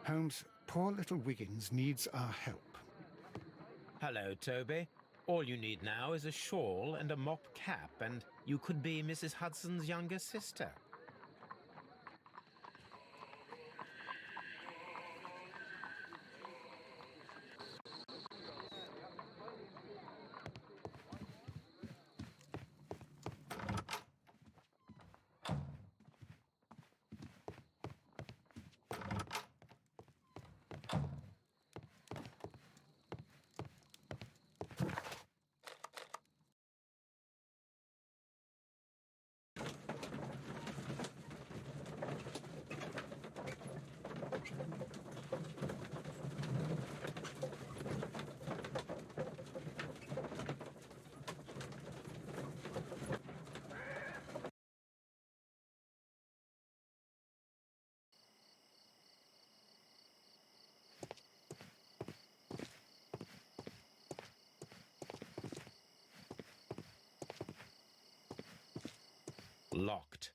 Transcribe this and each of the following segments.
Holmes, poor little Wiggins needs our help. Hello, Toby. All you need now is a shawl and a mop cap, and you could be Mrs. Hudson's younger sister. Locked.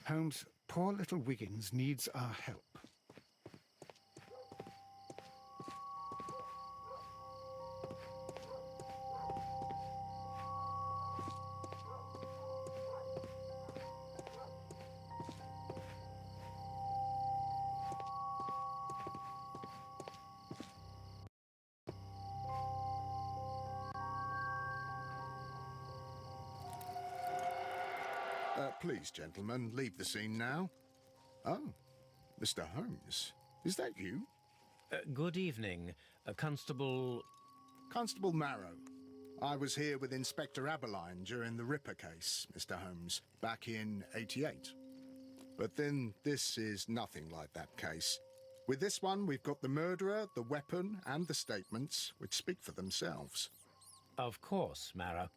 Holmes, poor little Wiggins needs our help. Please, gentlemen, leave the scene now. Oh, Mr. Holmes, is that you? Good evening, Constable... Constable Marrow. I was here with Inspector Aberline during the Ripper case, Mr. Holmes, back in '88. But then this is nothing like that case. With this one, we've got the murderer, the weapon, and the statements, which speak for themselves. Of course, Marrow.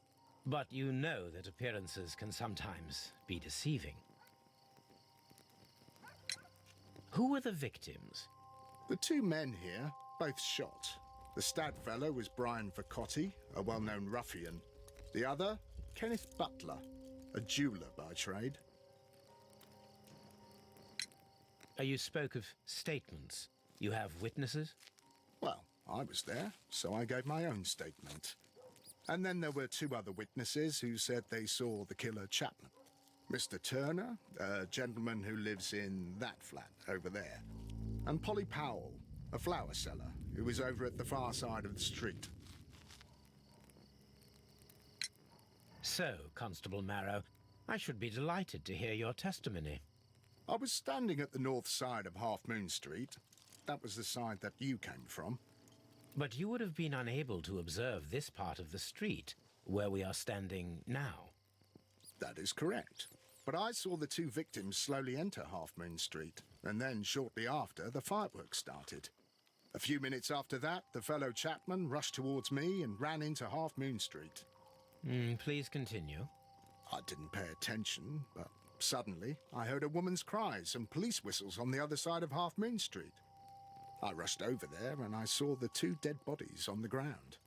But you know that appearances can sometimes be deceiving. Who were the victims? The two men here, both shot. The stud fellow was Brian Vercotti, a well-known ruffian. The other, Kenneth Butler, a jeweller by trade. You spoke of statements. You have witnesses? Well, I was there, so I gave my own statement. And then there were two other witnesses who said they saw the killer Chapman. Mr. Turner, a gentleman who lives in that flat over there. And Polly Powell, a flower seller, who was over at the far side of the street. So, Constable Marrow, I should be delighted to hear your testimony. I was standing at the north side of Half Moon Street. That was the side that you came from. But you would have been unable to observe this part of the street, where we are standing now. That is correct. But I saw the two victims slowly enter Half Moon Street, and then shortly after, the fireworks started. A few minutes after that, the fellow Chapman rushed towards me and ran into Half Moon Street. Please continue. I didn't pay attention, but suddenly I heard a woman's cries and police whistles on the other side of Half Moon Street. I rushed over there and I saw the two dead bodies on the ground.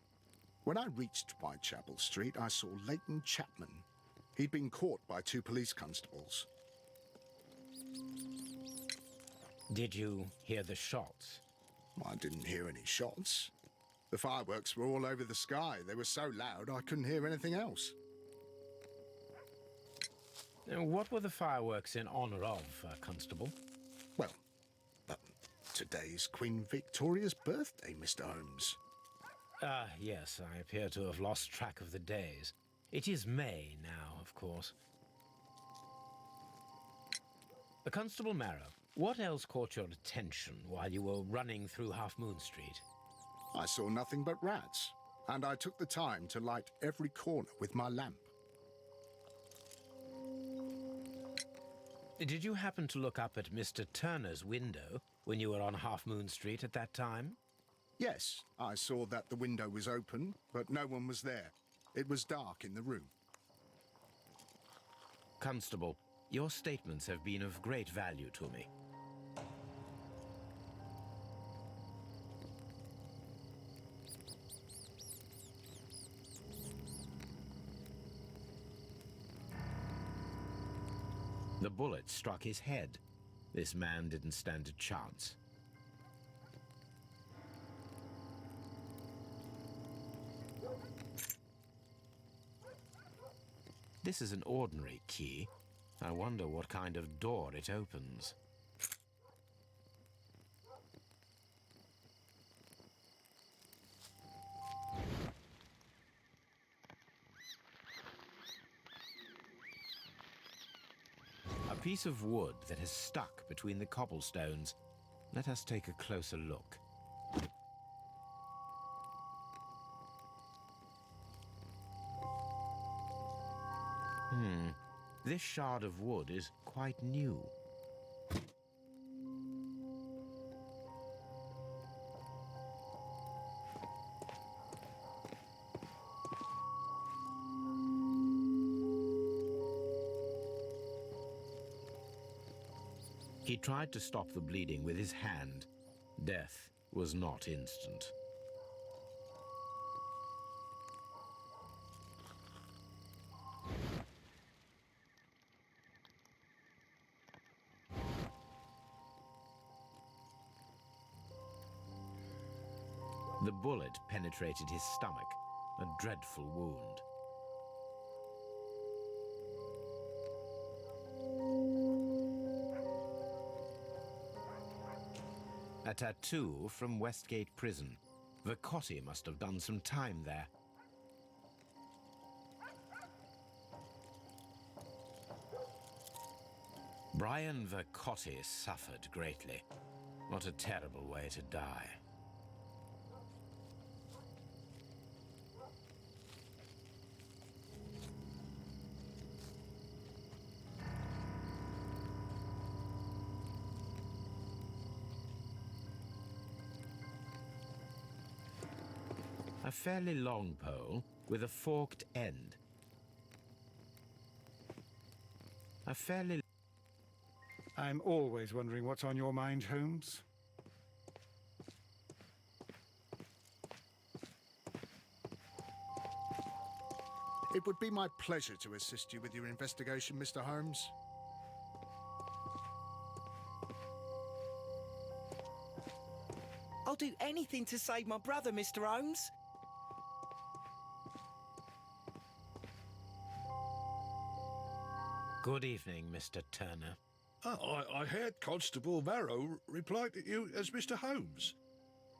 When I reached Whitechapel Street, I saw Leighton Chapman. He'd been caught by two police constables. Did you hear the shots? I didn't hear any shots. The fireworks were all over the sky. They were so loud I couldn't hear anything else. What were the fireworks in honor of, Constable? Well, today's Queen Victoria's birthday, Mr. Holmes. Yes, I appear to have lost track of the days. It is May now, of course. Constable Marrow, what else caught your attention while you were running through Half Moon Street? I saw nothing but rats, and I took the time to light every corner with my lamp. Did you happen to look up at Mr. Turner's window when you were on Half Moon Street at that time? Yes, I saw that the window was open, but no one was there. It was dark in the room. Constable, your statements have been of great value to me. The bullet struck his head. This man didn't stand a chance. This is an ordinary key. I wonder what kind of door it opens. A piece of wood that has stuck between the cobblestones. Let us take a closer look. This shard of wood is quite new. He tried to stop the bleeding with his hand. Death was not instant. The bullet penetrated his stomach, a dreadful wound. A tattoo from Westgate Prison. Vercotti must have done some time there. Brian Vercotti suffered greatly. What a terrible way to die. A fairly long pole with a forked end. I'm always wondering what's on your mind, Holmes. It would be my pleasure to assist you with your investigation, Mr. Holmes. I'll do anything to save my brother, Mr. Holmes. Good evening, Mr. Turner. I heard Constable Marrow reply to you as Mr. Holmes.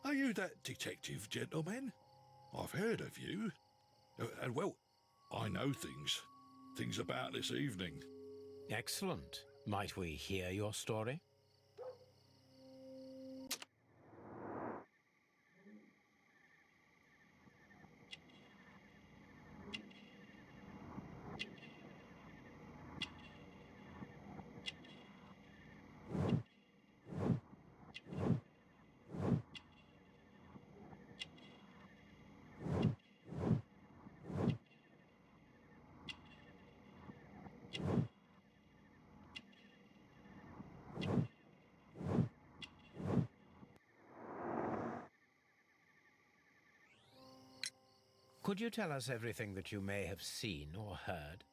Are you that detective gentleman? I've heard of you. And well, I know things about this evening. Excellent. Might we hear your story? Could you tell us everything that you may have seen or heard?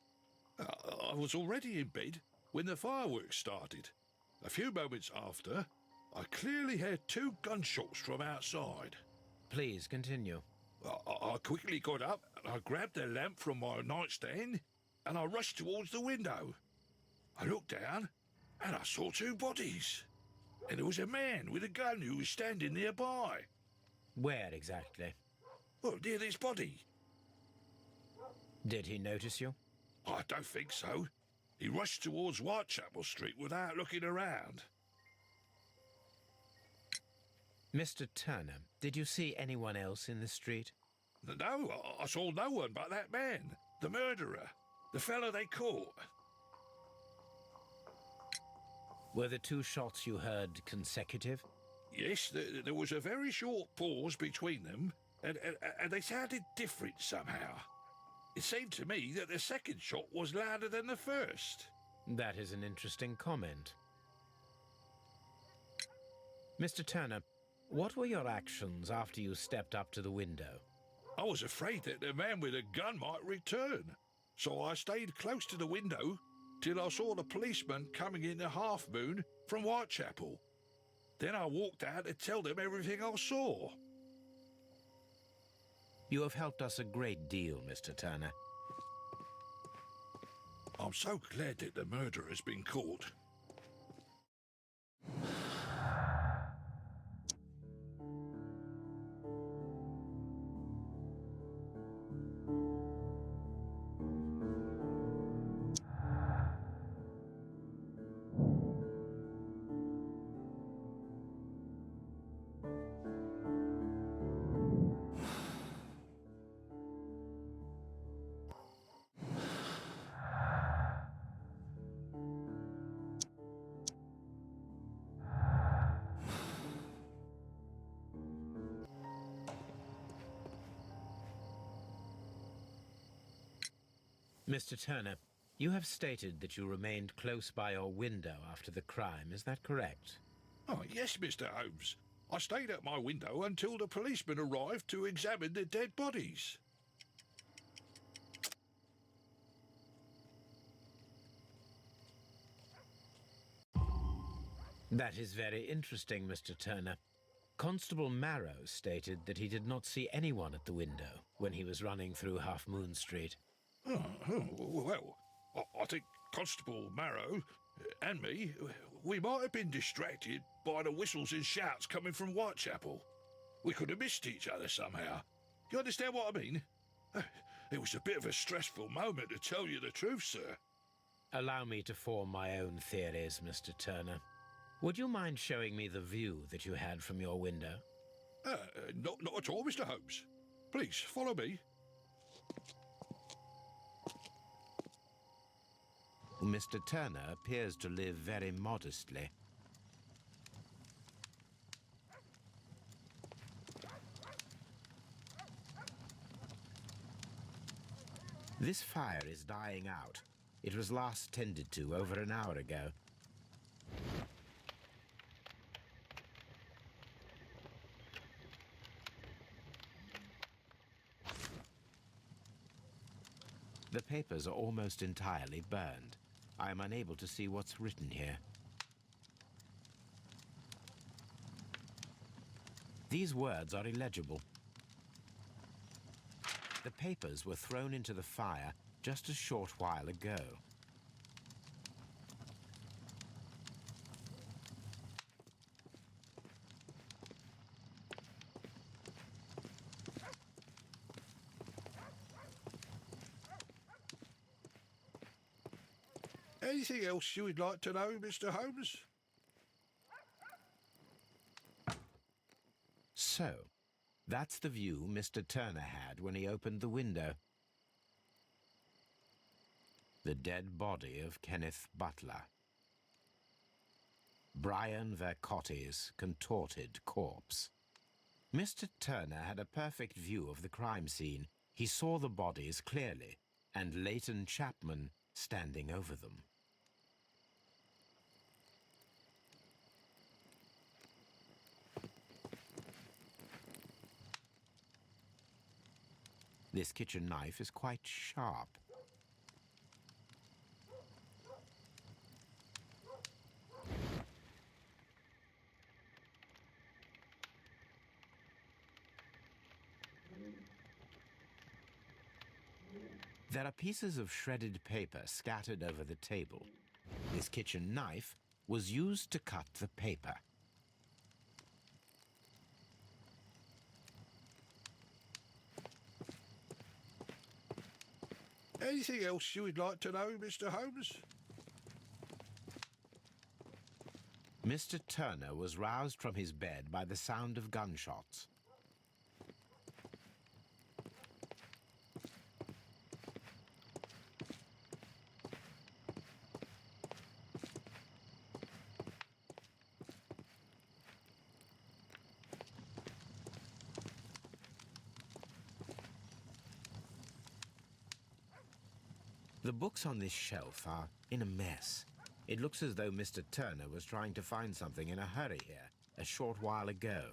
I was already in bed when the fireworks started. A few moments after, I clearly heard 2 gunshots from outside. Please continue. I quickly got up and I grabbed a lamp from my nightstand and I rushed towards the window. I looked down and I saw 2 bodies. And there was a man with a gun who was standing nearby. Where exactly? Well, near this body. Did he notice you? I don't think so. He rushed towards Whitechapel Street without looking around. Mr. Turner, did you see anyone else in the street? No, I saw no one but that man, the murderer, the fellow they caught. Were the 2 shots you heard consecutive? Yes, there was a very short pause between them, and they sounded different somehow. It seemed to me that the second shot was louder than the first. That is an interesting comment. Mr. Turner, what were your actions after you stepped up to the window? I was afraid that the man with a gun might return, so I stayed close to the window till I saw the policeman coming in the Half Moon from Whitechapel. Then I walked out to tell them everything I saw. You have helped us a great deal, Mr. Turner. I'm so glad that the murderer has been caught. Mr. Turner, you have stated that you remained close by your window after the crime. Is that correct? Oh, yes, Mr. Holmes. I stayed at my window until the policeman arrived to examine the dead bodies. That is very interesting, Mr. Turner. Constable Marrow stated that he did not see anyone at the window when he was running through Half Moon Street. Well, I think Constable Marrow and me, we might have been distracted by the whistles and shouts coming from Whitechapel. We could have missed each other somehow. You understand what I mean? It was a bit of a stressful moment, to tell you the truth, sir. Allow me to form my own theories, Mr. Turner. Would you mind showing me the view that you had from your window? Not at all, Mr. Holmes. Please, follow me. Mr. Turner appears to live very modestly. This fire is dying out. It was last tended to over an hour ago. The papers are almost entirely burned. I am unable to see what's written here. These words are illegible. The papers were thrown into the fire just a short while ago. Anything else you would like to know, Mr. Holmes? So, that's the view Mr. Turner had when he opened the window. The dead body of Kenneth Butler. Brian Vercotti's contorted corpse. Mr. Turner had a perfect view of the crime scene. He saw the bodies clearly, and Leighton Chapman standing over them. This kitchen knife is quite sharp. There are pieces of shredded paper scattered over the table. This kitchen knife was used to cut the paper. Anything else you would like to know, Mr. Holmes? Mr. Turner was roused from his bed by the sound of gunshots. The books on this shelf are in a mess. It looks as though Mr. Turner was trying to find something in a hurry here a short while ago.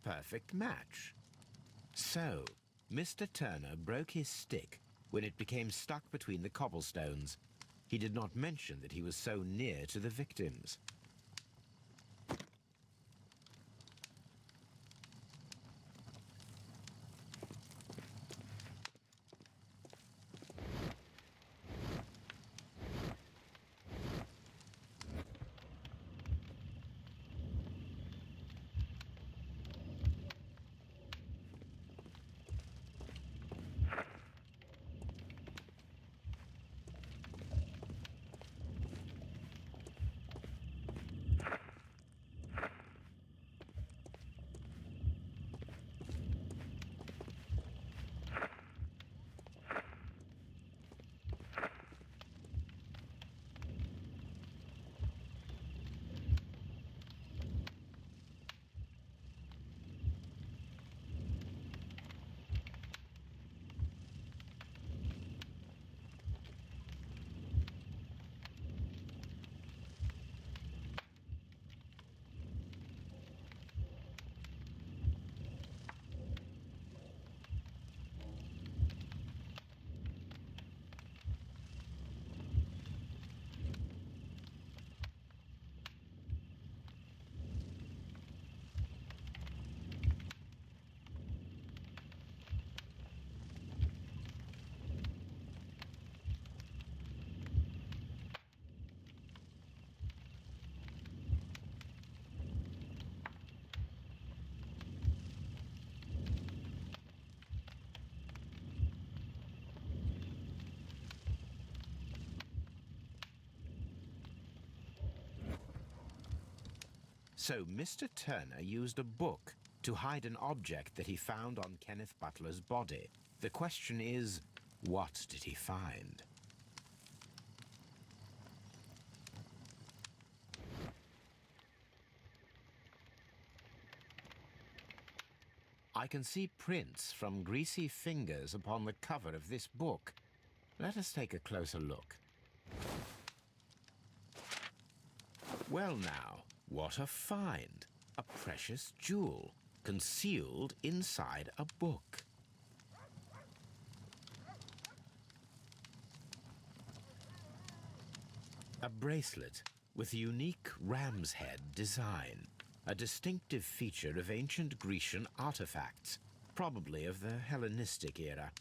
perfect match. So, Mr. Turner broke his stick when it became stuck between the cobblestones. He did not mention that he was so near to the victims. So Mr. Turner used a book to hide an object that he found on Kenneth Butler's body. The question is, what did he find? I can see prints from greasy fingers upon the cover of this book. Let us take a closer look. Well now, what a find! A precious jewel, concealed inside a book. A bracelet with unique ram's head design, a distinctive feature of ancient Grecian artifacts, probably of the Hellenistic era.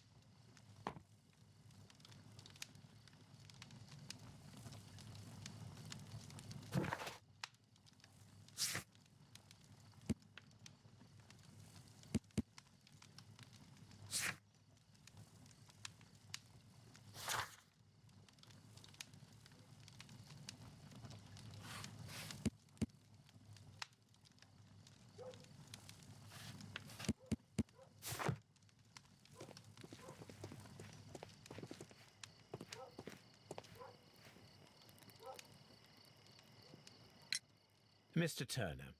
Mr. Turner,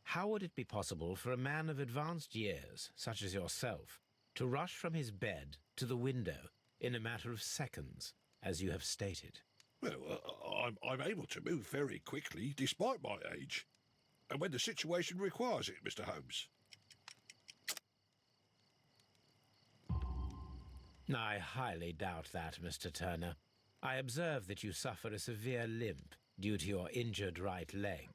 how would it be possible for a man of advanced years, such as yourself, to rush from his bed to the window in a matter of seconds, as you have stated? Well, I'm able to move very quickly, despite my age. And when the situation requires it, Mr. Holmes. I highly doubt that, Mr. Turner. I observe that you suffer a severe limp due to your injured right leg.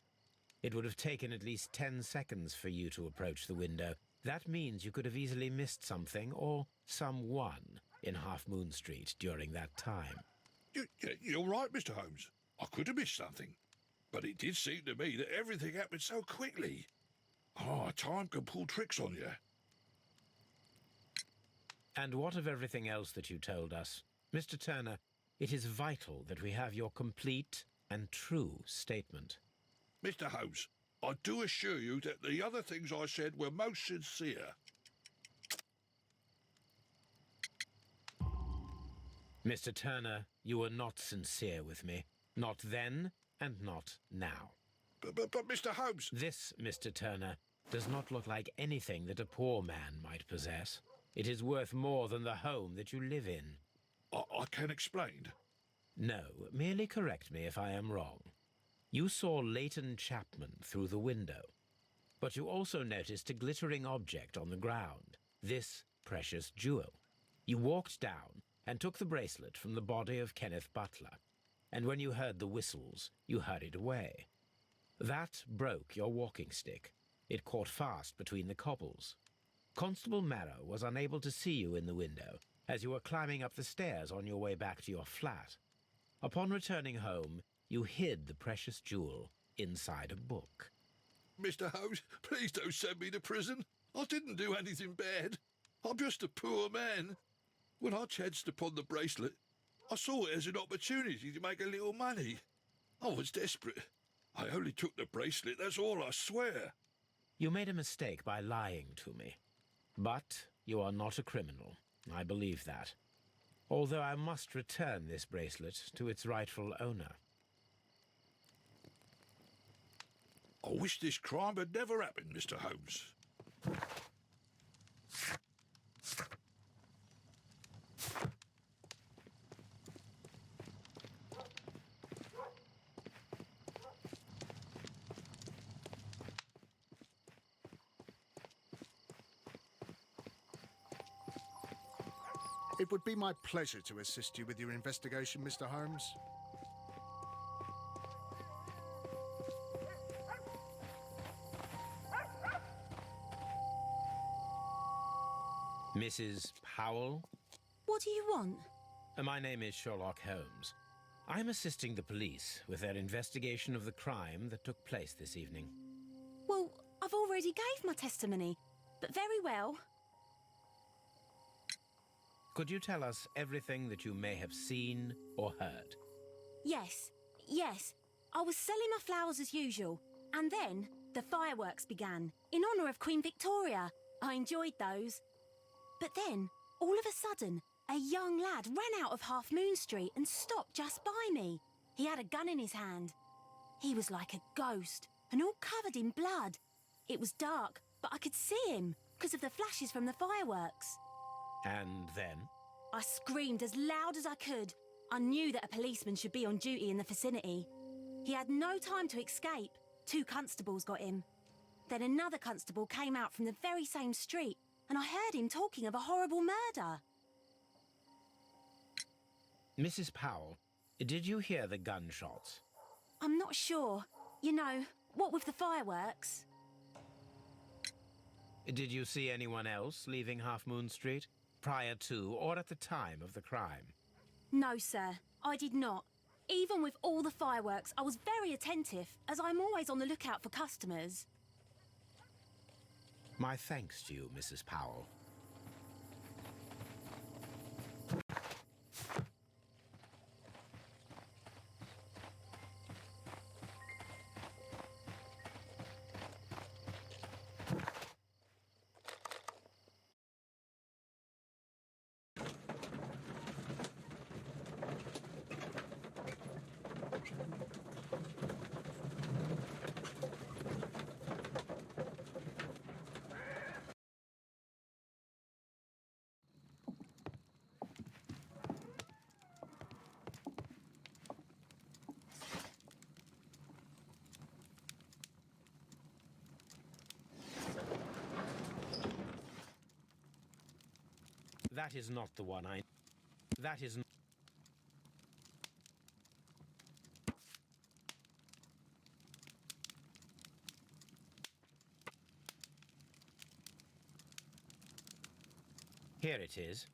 It would have taken at least 10 seconds for you to approach the window. That means you could have easily missed something or someone in Half Moon Street during that time. You're right, Mr. Holmes. I could have missed something. But it did seem to me that everything happened so quickly. Time can pull tricks on you. And what of everything else that you told us? Mr. Turner, it is vital that we have your complete and true statement. Mr. Holmes, I do assure you that the other things I said were most sincere. Mr. Turner, you were not sincere with me. Not then and not now. But Mr. Holmes... This, Mr. Turner, does not look like anything that a poor man might possess. It is worth more than the home that you live in. I can explain. No, merely correct me if I am wrong. You saw Leighton Chapman through the window. But you also noticed a glittering object on the ground, this precious jewel. You walked down and took the bracelet from the body of Kenneth Butler, and when you heard the whistles, you hurried away. That broke your walking stick. It caught fast between the cobbles. Constable Marrow was unable to see you in the window as you were climbing up the stairs on your way back to your flat. Upon returning home, you hid the precious jewel inside a book. Mr. Holmes, please don't send me to prison. I didn't do anything bad. I'm just a poor man. When I chanced upon the bracelet, I saw it as an opportunity to make a little money. I was desperate. I only took the bracelet, that's all, I swear. You made a mistake by lying to me. But you are not a criminal. I believe that. Although I must return this bracelet to its rightful owner. I wish this crime had never happened, Mr. Holmes. It would be my pleasure to assist you with your investigation, Mr. Holmes. Mrs. Powell? What do you want? My name is Sherlock Holmes. I'm assisting the police with their investigation of the crime that took place this evening. Well, I've already gave my testimony, but very well. Could you tell us everything that you may have seen or heard? Yes. I was selling my flowers as usual, and then the fireworks began, in honour of Queen Victoria. I enjoyed those. But then, all of a sudden, a young lad ran out of Half Moon Street and stopped just by me. He had a gun in his hand. He was like a ghost, and all covered in blood. It was dark, but I could see him, because of the flashes from the fireworks. And then? I screamed as loud as I could. I knew that a policeman should be on duty in the vicinity. He had no time to escape. 2 constables got him. Then another constable came out from the very same street, and I heard him talking of a horrible murder. Mrs. Powell, did you hear the gunshots? I'm not sure. You know, what with the fireworks? Did you see anyone else leaving Half Moon Street, prior to or at the time of the crime? No, sir, I did not. Even with all the fireworks, I was very attentive, as I'm always on the lookout for customers. My thanks to you, Mrs. Powell. That is not the one I... That is... Here it is.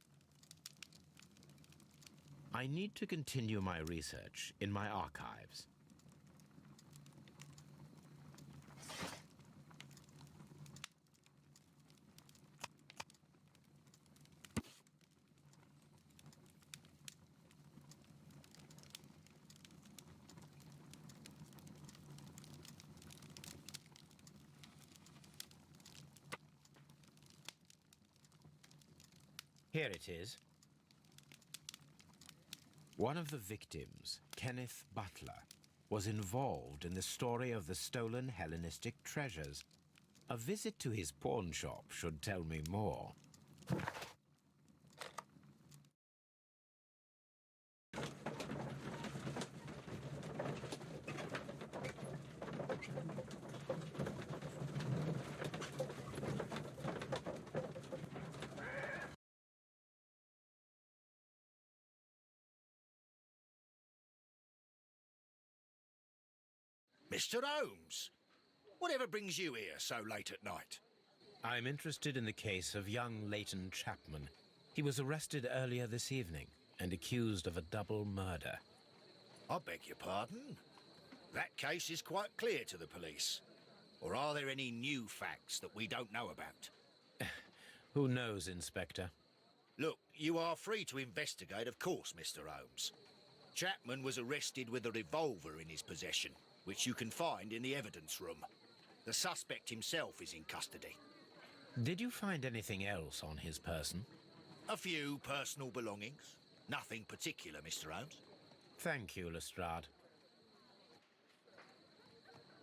I need to continue my research in my archives. Here it is. One of the victims, Kenneth Butler, was involved in the story of the stolen Hellenistic treasures. A visit to his pawn shop should tell me more. Mr. Holmes, whatever brings you here so late at night? I'm interested in the case of young Leighton Chapman. He was arrested earlier this evening and accused of a double murder. I beg your pardon? That case is quite clear to the police. Or are there any new facts that we don't know about? Who knows, Inspector? Look, you are free to investigate, of course, Mr. Holmes. Chapman was arrested with a revolver in his possession, which you can find in the evidence room. The suspect himself is in custody. Did you find anything else on his person? A few personal belongings. Nothing particular, Mr. Holmes. Thank you, Lestrade.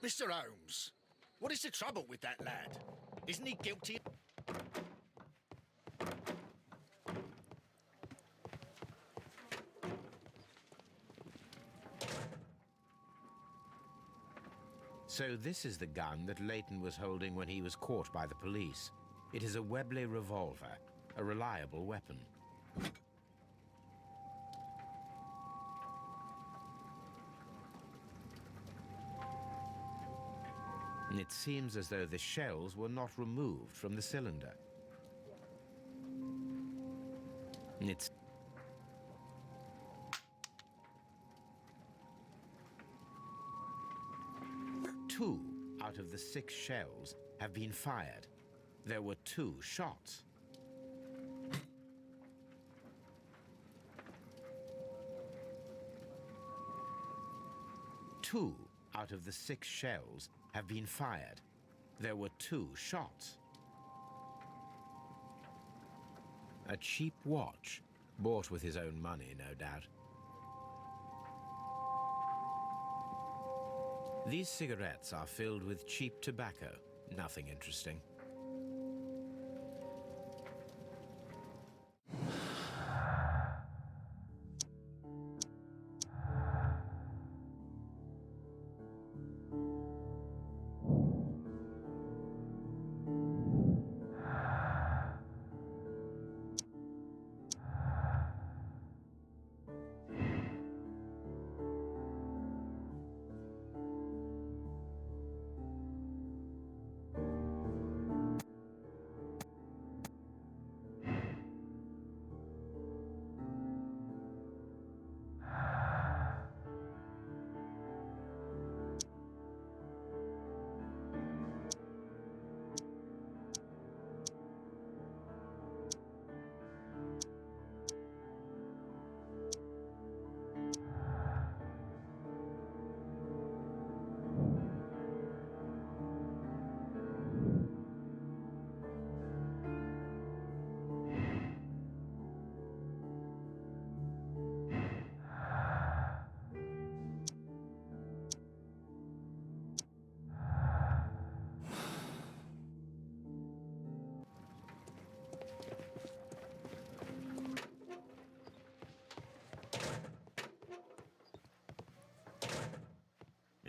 Mr. Holmes, what is the trouble with that lad? Isn't he guilty? So this is the gun that Leighton was holding when he was caught by the police. It is a Webley revolver, a reliable weapon. It seems as though the shells were not removed from the cylinder. It's two out of the 6 shells have been fired. There were 2 shots. Two out of the 6 shells have been fired. There were 2 shots. A cheap watch, bought with his own money, no doubt. These cigarettes are filled with cheap tobacco. Nothing interesting.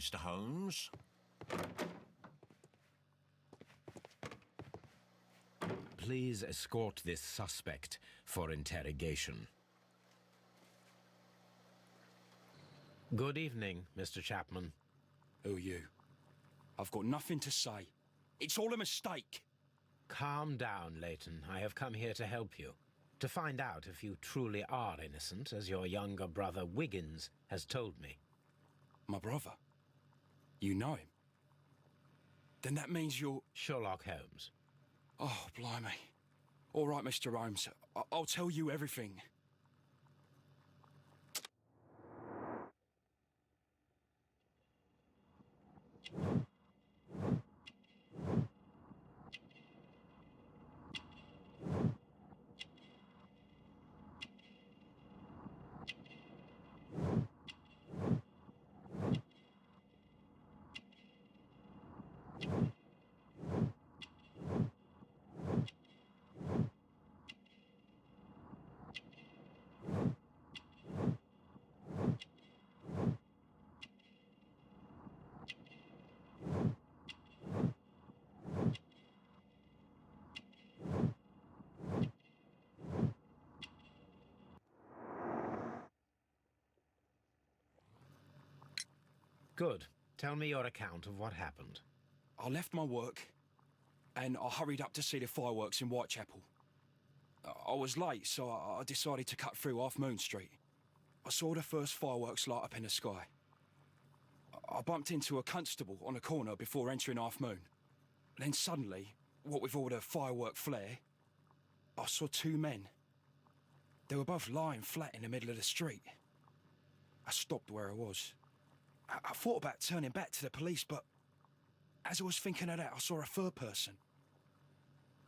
Mr. Holmes? Please escort this suspect for interrogation. Good evening, Mr. Chapman. Who are you? I've got nothing to say. It's all a mistake. Calm down, Leighton. I have come here to help you. To find out if you truly are innocent, as your younger brother Wiggins has told me. My brother? You know him? Then that means you're... Sherlock Holmes. Oh, blimey. All right, Mr. Holmes. I'll tell you everything. Good. Tell me your account of what happened. I left my work, and I hurried up to see the fireworks in Whitechapel. I was late, so I decided to cut through Half Moon Street. I saw the first fireworks light up in the sky. I bumped into a constable on a corner before entering Half Moon. Then suddenly, what with all the firework flare, I saw two men. They were both lying flat in the middle of the street. I stopped where I was. I thought about turning back to the police, but as I was thinking of that, I saw a third person.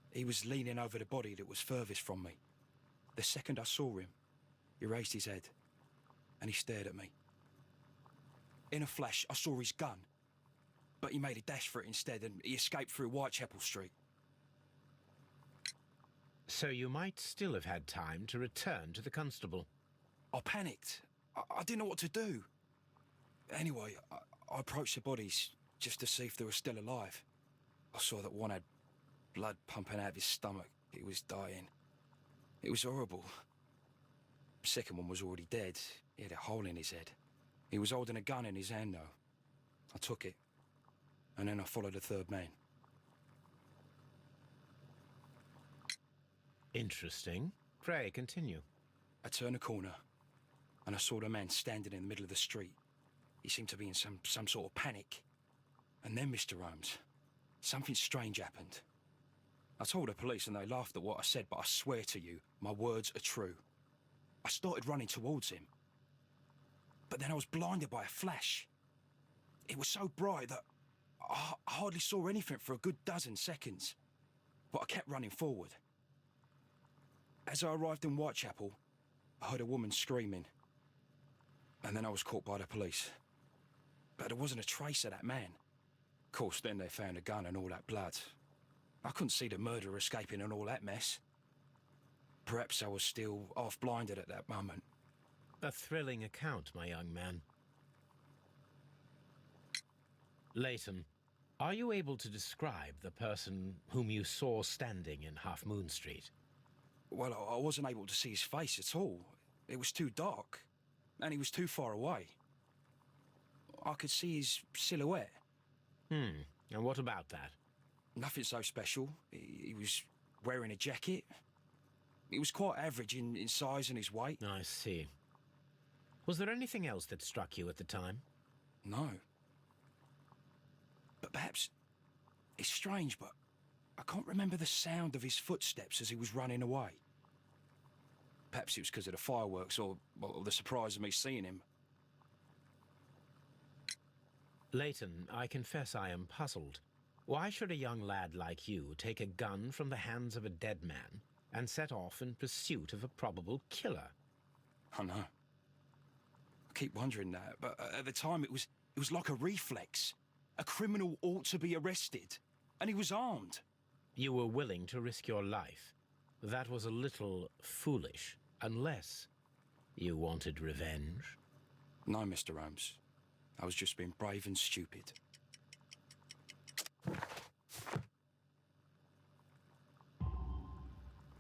He was leaning over the body that was furthest from me. The second I saw him, he raised his head, and he stared at me. In a flash, I saw his gun, but he made a dash for it instead, and he escaped through Whitechapel Street. So you might still have had time to return to the constable. I panicked. I didn't know what to do. Anyway, I approached the bodies just to see if they were still alive. I saw that one had blood pumping out of his stomach. He was dying. It was horrible. The second one was already dead. He had a hole in his head. He was holding a gun in his hand, though. I took it, and then I followed the third man. Interesting. Pray, continue. I turned a corner, and I saw the man standing in the middle of the street. He seemed to be in some sort of panic. And then, Mr. Holmes, something strange happened. I told the police and they laughed at what I said, but I swear to you, my words are true. I started running towards him. But then I was blinded by a flash. It was so bright that I hardly saw anything for a good dozen seconds. But I kept running forward. As I arrived in Whitechapel, I heard a woman screaming. And then I was caught by the police. But there wasn't a trace of that man. Of course, then they found a gun and all that blood. I couldn't see the murderer escaping and all that mess. Perhaps I was still half-blinded at that moment. A thrilling account, my young man. Leighton, are you able to describe the person whom you saw standing in Half Moon Street? Well, I wasn't able to see his face at all. It was too dark, and he was too far away. I could see his silhouette. And what about that? Nothing so special. He was wearing a jacket. He was quite average in size and his weight. I see. Was there anything else that struck you at the time? No. But perhaps it's strange, but I can't remember the sound of his footsteps as he was running away. Perhaps it was because of the fireworks or the surprise of me seeing him. Leighton, I confess I am puzzled. Why should a young lad like you take a gun from the hands of a dead man and set off in pursuit of a probable killer? I know. I keep wondering that, but at the time it was like a reflex. A criminal ought to be arrested, and he was armed. You were willing to risk your life. That was a little foolish, unless you wanted revenge. No, Mr. Holmes. I was just being brave and stupid.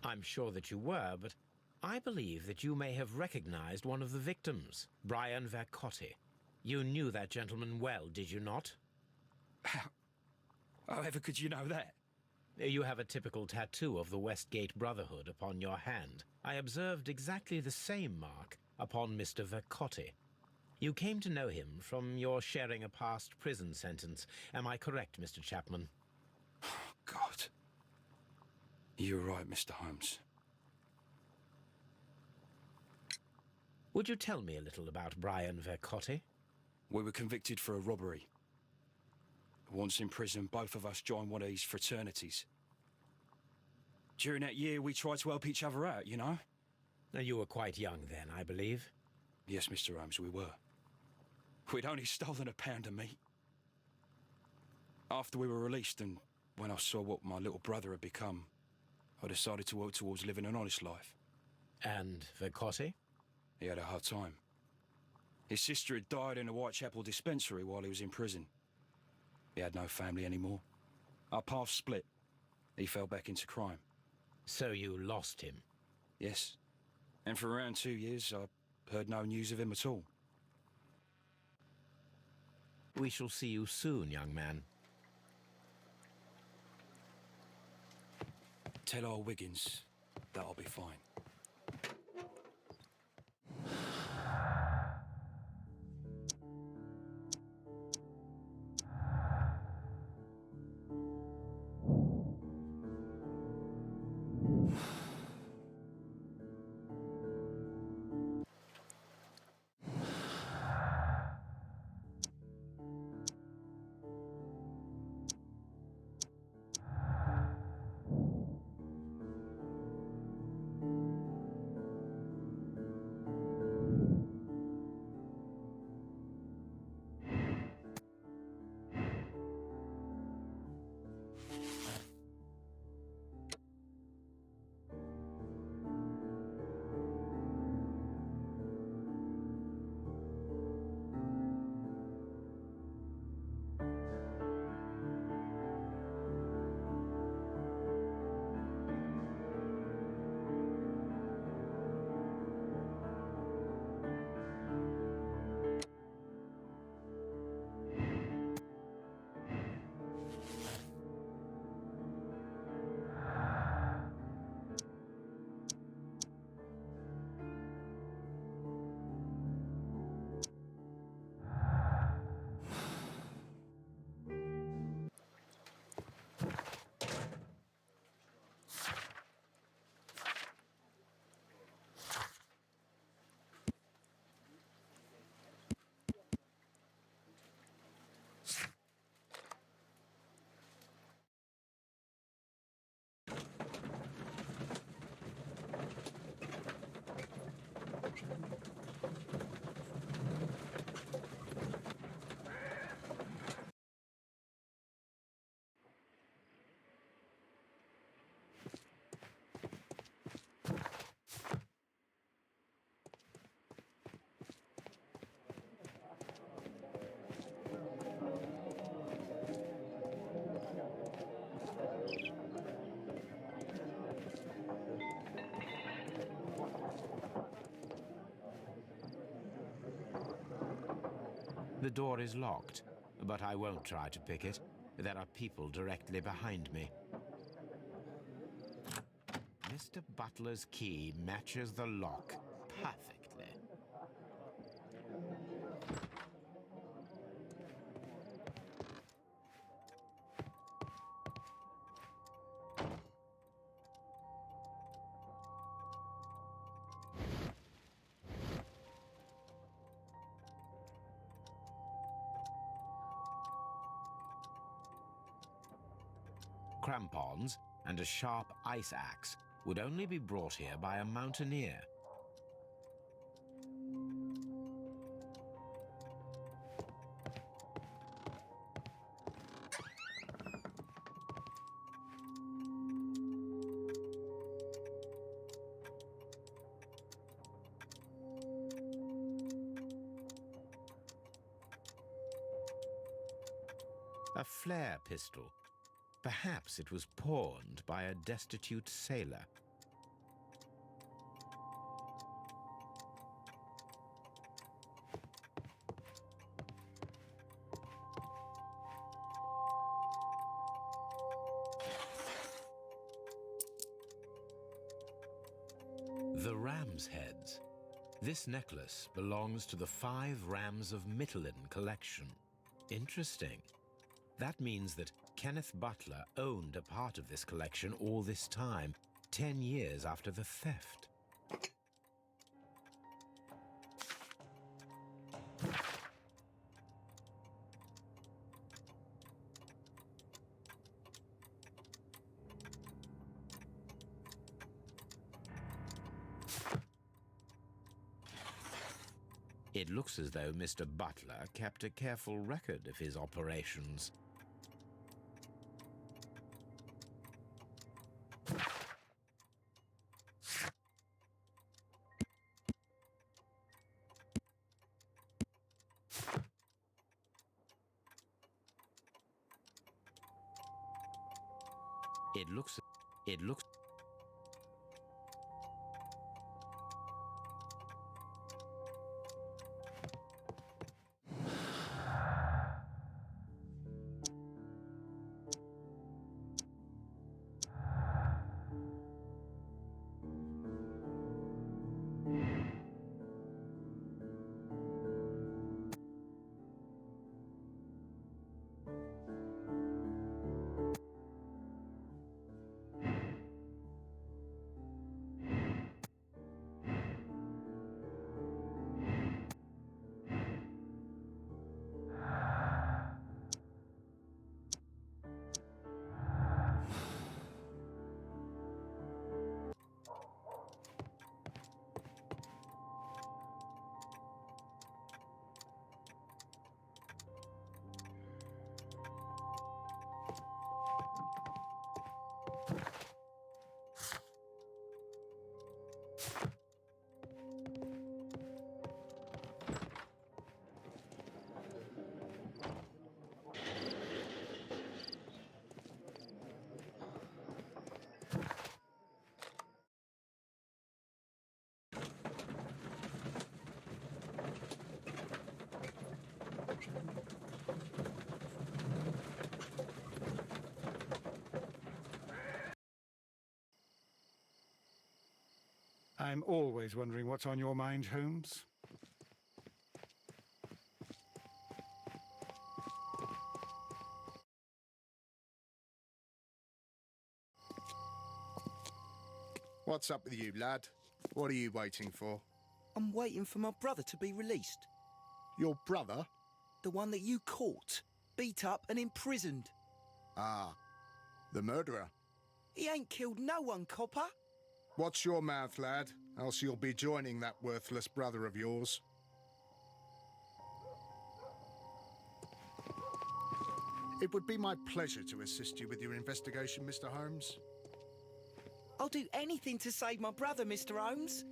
I'm sure that you were, but I believe that you may have recognized one of the victims, Brian Vercotti. You knew that gentleman well, did you not? However could you know that? You have a typical tattoo of the Westgate Brotherhood upon your hand. I observed exactly the same mark upon Mr. Vercotti. You came to know him from your sharing a past prison sentence. Am I correct, Mr. Chapman? Oh, God. You're right, Mr. Holmes. Would you tell me a little about Brian Vercotti? We were convicted for a robbery. Once in prison, both of us joined one of these fraternities. During that year, we tried to help each other out, you know? You were quite young then, I believe. Yes, Mr. Holmes, we were. We'd only stolen a pound of meat. After we were released, and when I saw what my little brother had become, I decided to work towards living an honest life. And Vercotti? He had a hard time. His sister had died in a Whitechapel dispensary while he was in prison. He had no family anymore. Our paths split. He fell back into crime. So you lost him? Yes. And for around 2 years, I heard no news of him at all. We shall see you soon, young man. Tell old Wiggins that I'll be fine. The door is locked, but I won't try to pick it. There are people directly behind me. Mr. Butler's key matches the lock perfectly. Crampons and a sharp ice axe would only be brought here by a mountaineer. A flare pistol. Perhaps it was pawned by a destitute sailor. The ram's heads. This necklace belongs to the 5 Rams of Mittelin collection. Interesting. That means that Kenneth Butler owned a part of this collection all this time, 10 years after the theft. It looks as though Mr. Butler kept a careful record of his operations. It looks I'm always wondering what's on your mind, Holmes. What's up with you, lad? What are you waiting for? I'm waiting for my brother to be released. Your brother? The one that you caught, beat up and imprisoned. Ah, the murderer. He ain't killed no one, copper. Watch your mouth, lad, else you'll be joining that worthless brother of yours. It would be my pleasure to assist you with your investigation, Mr. Holmes. I'll do anything to save my brother, Mr. Holmes.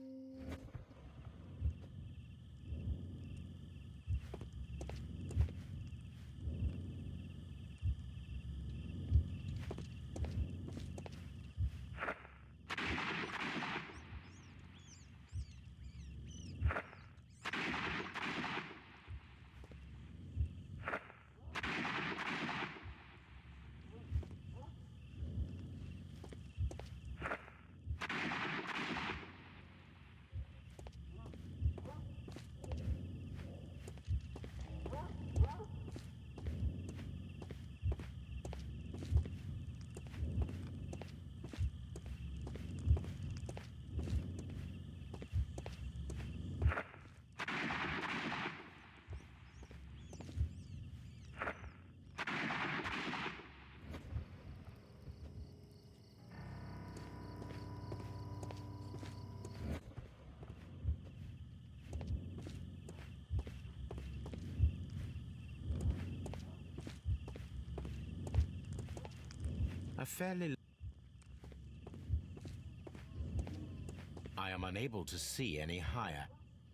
I am unable to see any higher.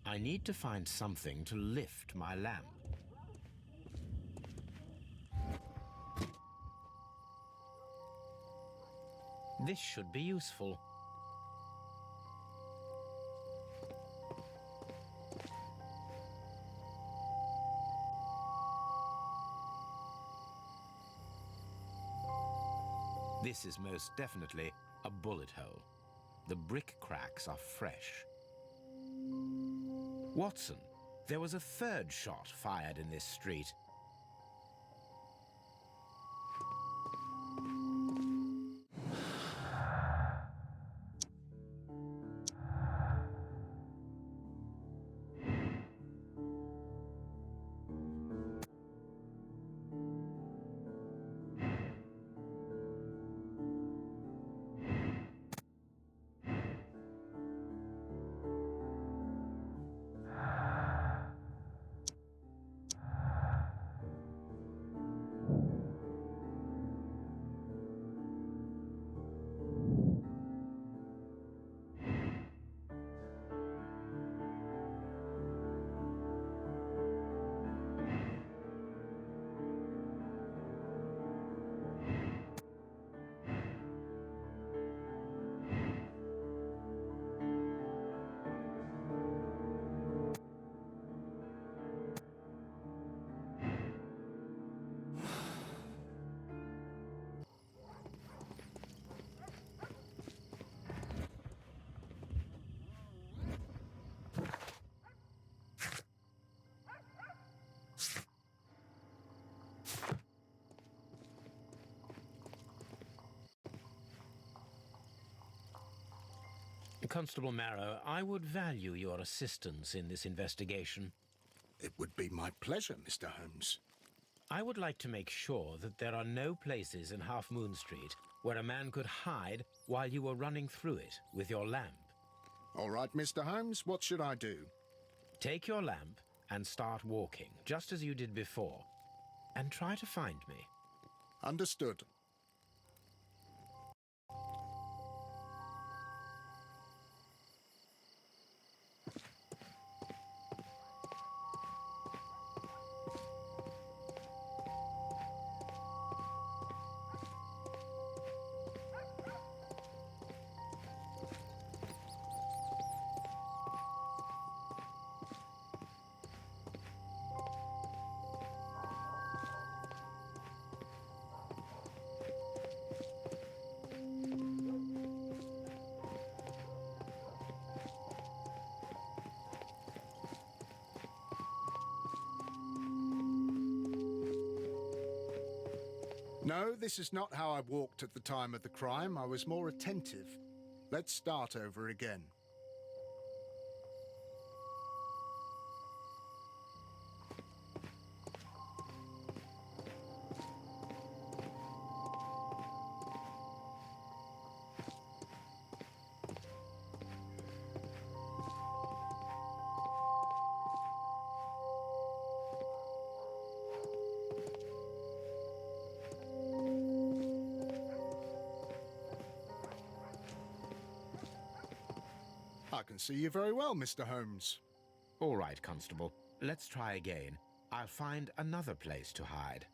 I need to find something to lift my lamp. This should be useful. This is most definitely a bullet hole. The brick cracks are fresh. Watson, there was a third shot fired in this street. Constable Marrow, I would value your assistance in this investigation. It would be my pleasure, Mr. Holmes. I would like to make sure that there are no places in Half Moon Street where a man could hide while you were running through it with your lamp. All right, Mr. Holmes, what should I do? Take your lamp and start walking, just as you did before, and try to find me. Understood. No, this is not how I walked at the time of the crime. I was more attentive. Let's start over again. I can see you very well, Mr. Holmes. All right, Constable. Let's try again. I'll find another place to hide.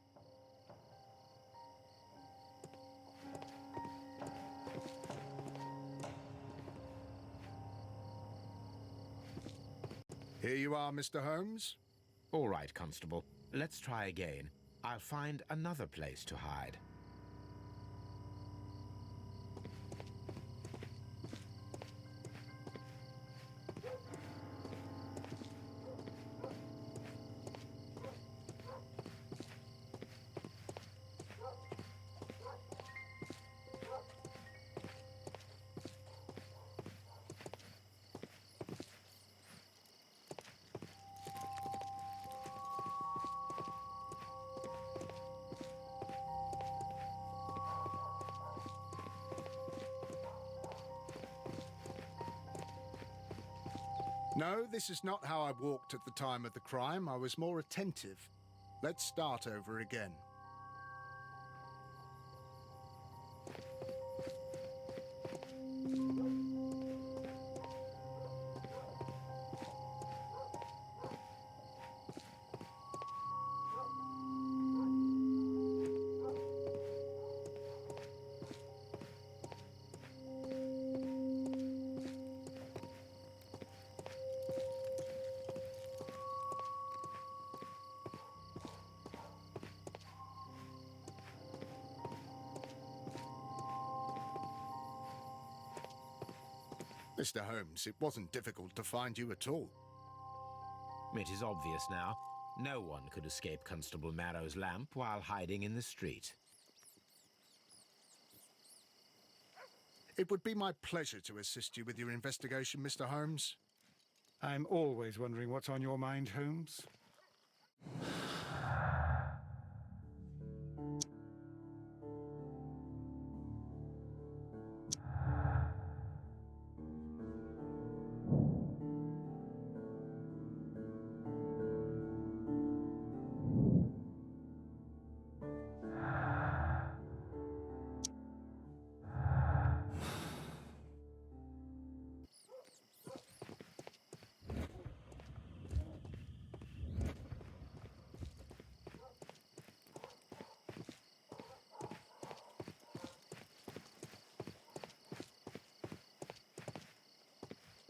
Here you are, Mr. Holmes. All right, Constable. Let's try again. I'll find another place to hide. No, this is not how I walked at the time of the crime. I was more attentive. Let's start over again. Mr. Holmes, it wasn't difficult to find you at all. It is obvious now. No one could escape Constable Marrow's lamp while hiding in the street. It would be my pleasure to assist you with your investigation, Mr. Holmes. I'm always wondering what's on your mind, Holmes.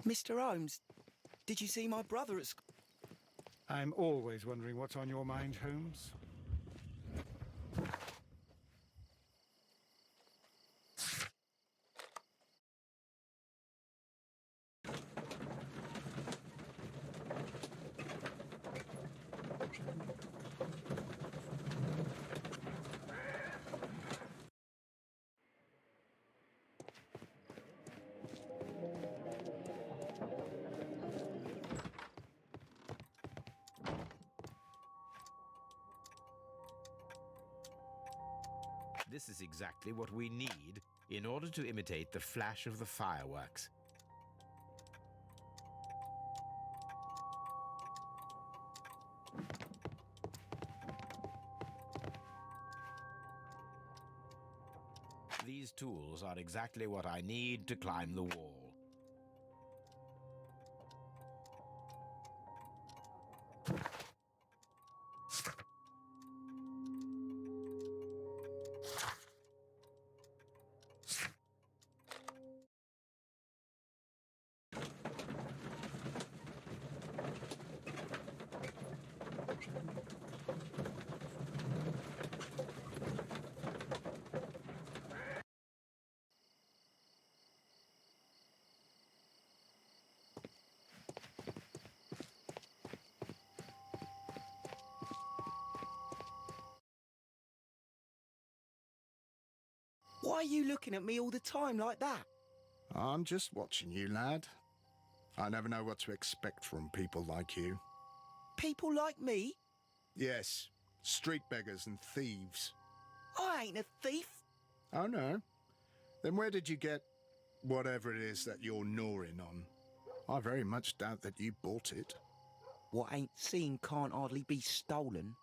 Mr. Holmes, did you see my brother at school? I'm always wondering what's on your mind, Holmes. This is exactly what we need in order to imitate the flash of the fireworks. These tools are exactly what I need to climb the wall. Why are you looking at me all the time like that? I'm just watching you, lad. I never know what to expect from people like you. People like me? Yes, street beggars and thieves. I ain't a thief. Oh, no? Then where did you get whatever it is that you're gnawing on? I very much doubt that you bought it. What ain't seen can't hardly be stolen.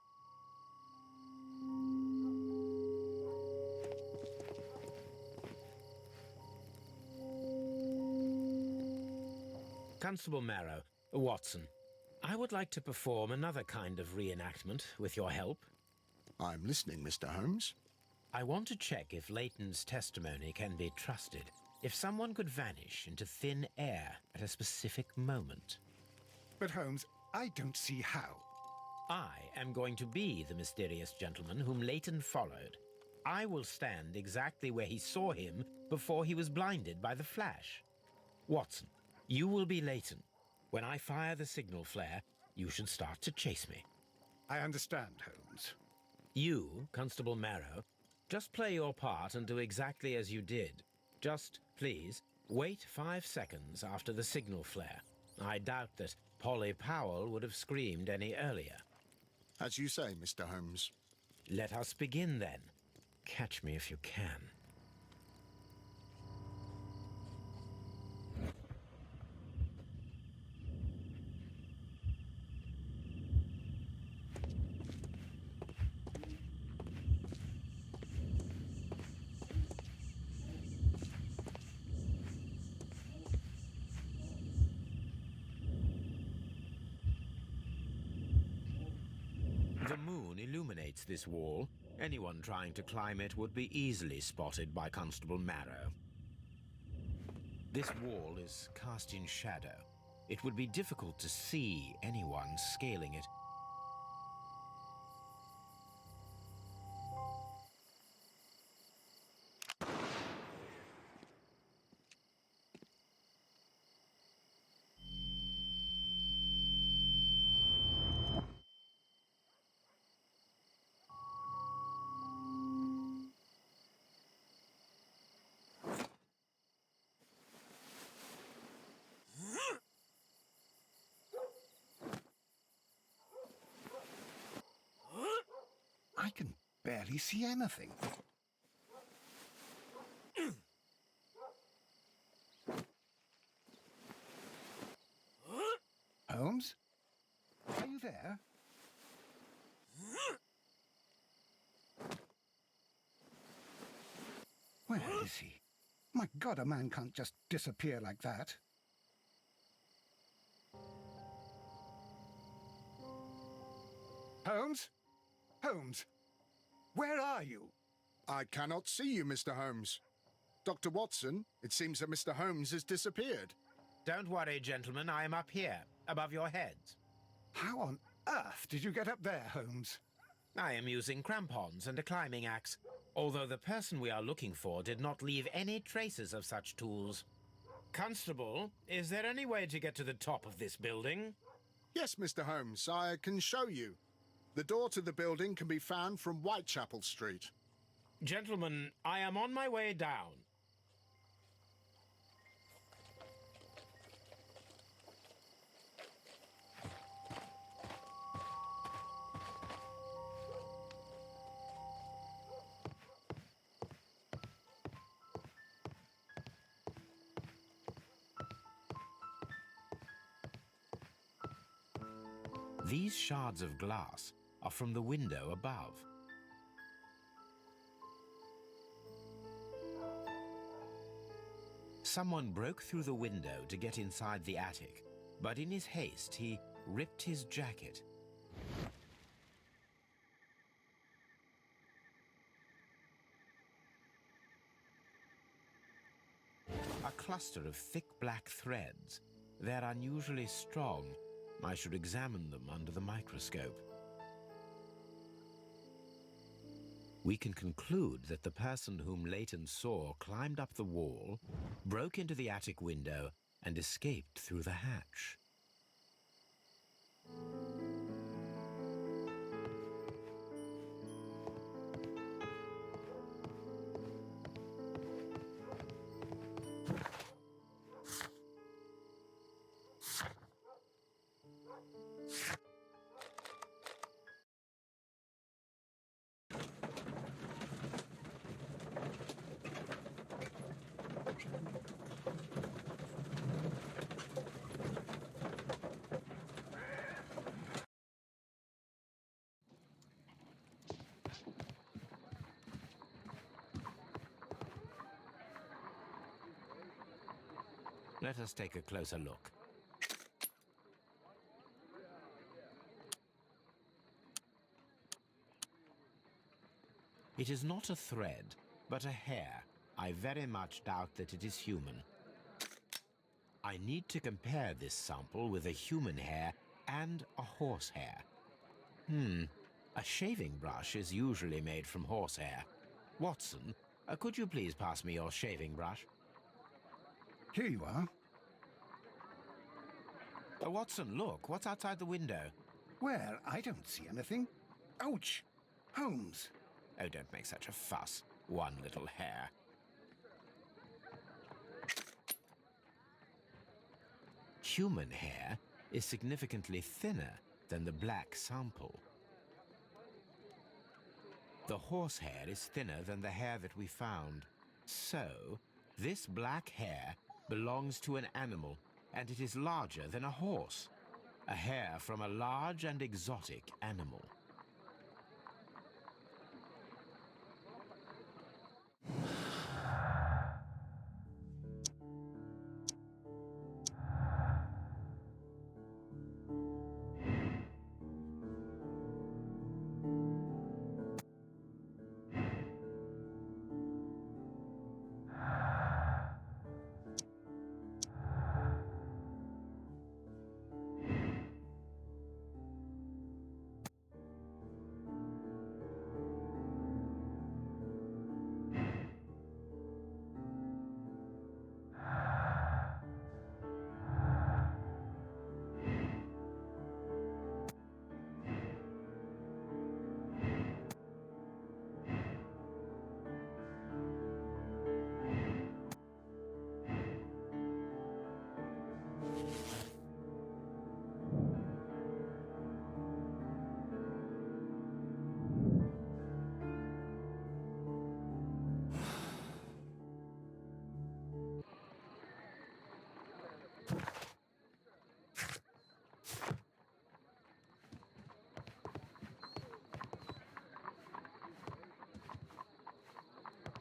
Constable Marrow, Watson, I would like to perform another kind of reenactment with your help. I'm listening, Mr. Holmes. I want to check if Leighton's testimony can be trusted. If someone could vanish into thin air at a specific moment. But Holmes, I don't see how. I am going to be the mysterious gentleman whom Leighton followed. I will stand exactly where he saw him before he was blinded by the flash. Watson, you will be Leighton. When I fire the signal flare, you should start to chase me. I understand, Holmes. You, Constable Marrow, just play your part and do exactly as you did. Just, please, wait 5 seconds after the signal flare. I doubt that Polly Powell would have screamed any earlier. As you say, Mr. Holmes. Let us begin then. Catch me if you can. The moon illuminates this wall. Anyone trying to climb it would be easily spotted by Constable Marrow. This wall is cast in shadow. It would be difficult to see anyone scaling it. I can barely see anything. Holmes? Are you there? Where is he? My God, a man can't just disappear like that. Holmes? Holmes? Where are you? I cannot see you, Mr. Holmes. Dr. Watson, it seems that Mr. Holmes has disappeared. Don't worry, gentlemen, I am up here, above your heads. How on earth did you get up there, Holmes? I am using crampons and a climbing axe, although the person we are looking for did not leave any traces of such tools. Constable, is there any way to get to the top of this building? Yes, Mr. Holmes, I can show you. The door to the building can be found from Whitechapel Street. Gentlemen, I am on my way down. These shards of glass are from the window above. Someone broke through the window to get inside the attic, but in his haste he ripped his jacket. A cluster of thick black threads. They're unusually strong. I should examine them under the microscope. We can conclude that the person whom Leighton saw climbed up the wall, broke into the attic window, and escaped through the hatch. Let us take a closer look. It is not a thread, but a hair. I very much doubt that it is human. I need to compare this sample with a human hair and a horse hair. A shaving brush is usually made from horsehair. Watson, could you please pass me your shaving brush? Here you are. Watson, look, what's outside the window? Well, I don't see anything. Ouch! Holmes! Oh, don't make such a fuss. One little hair. Human hair is significantly thinner than the black sample. The horsehair is thinner than the hair that we found. So, this black hair belongs to an animal, and it is larger than a horse. A hair from a large and exotic animal.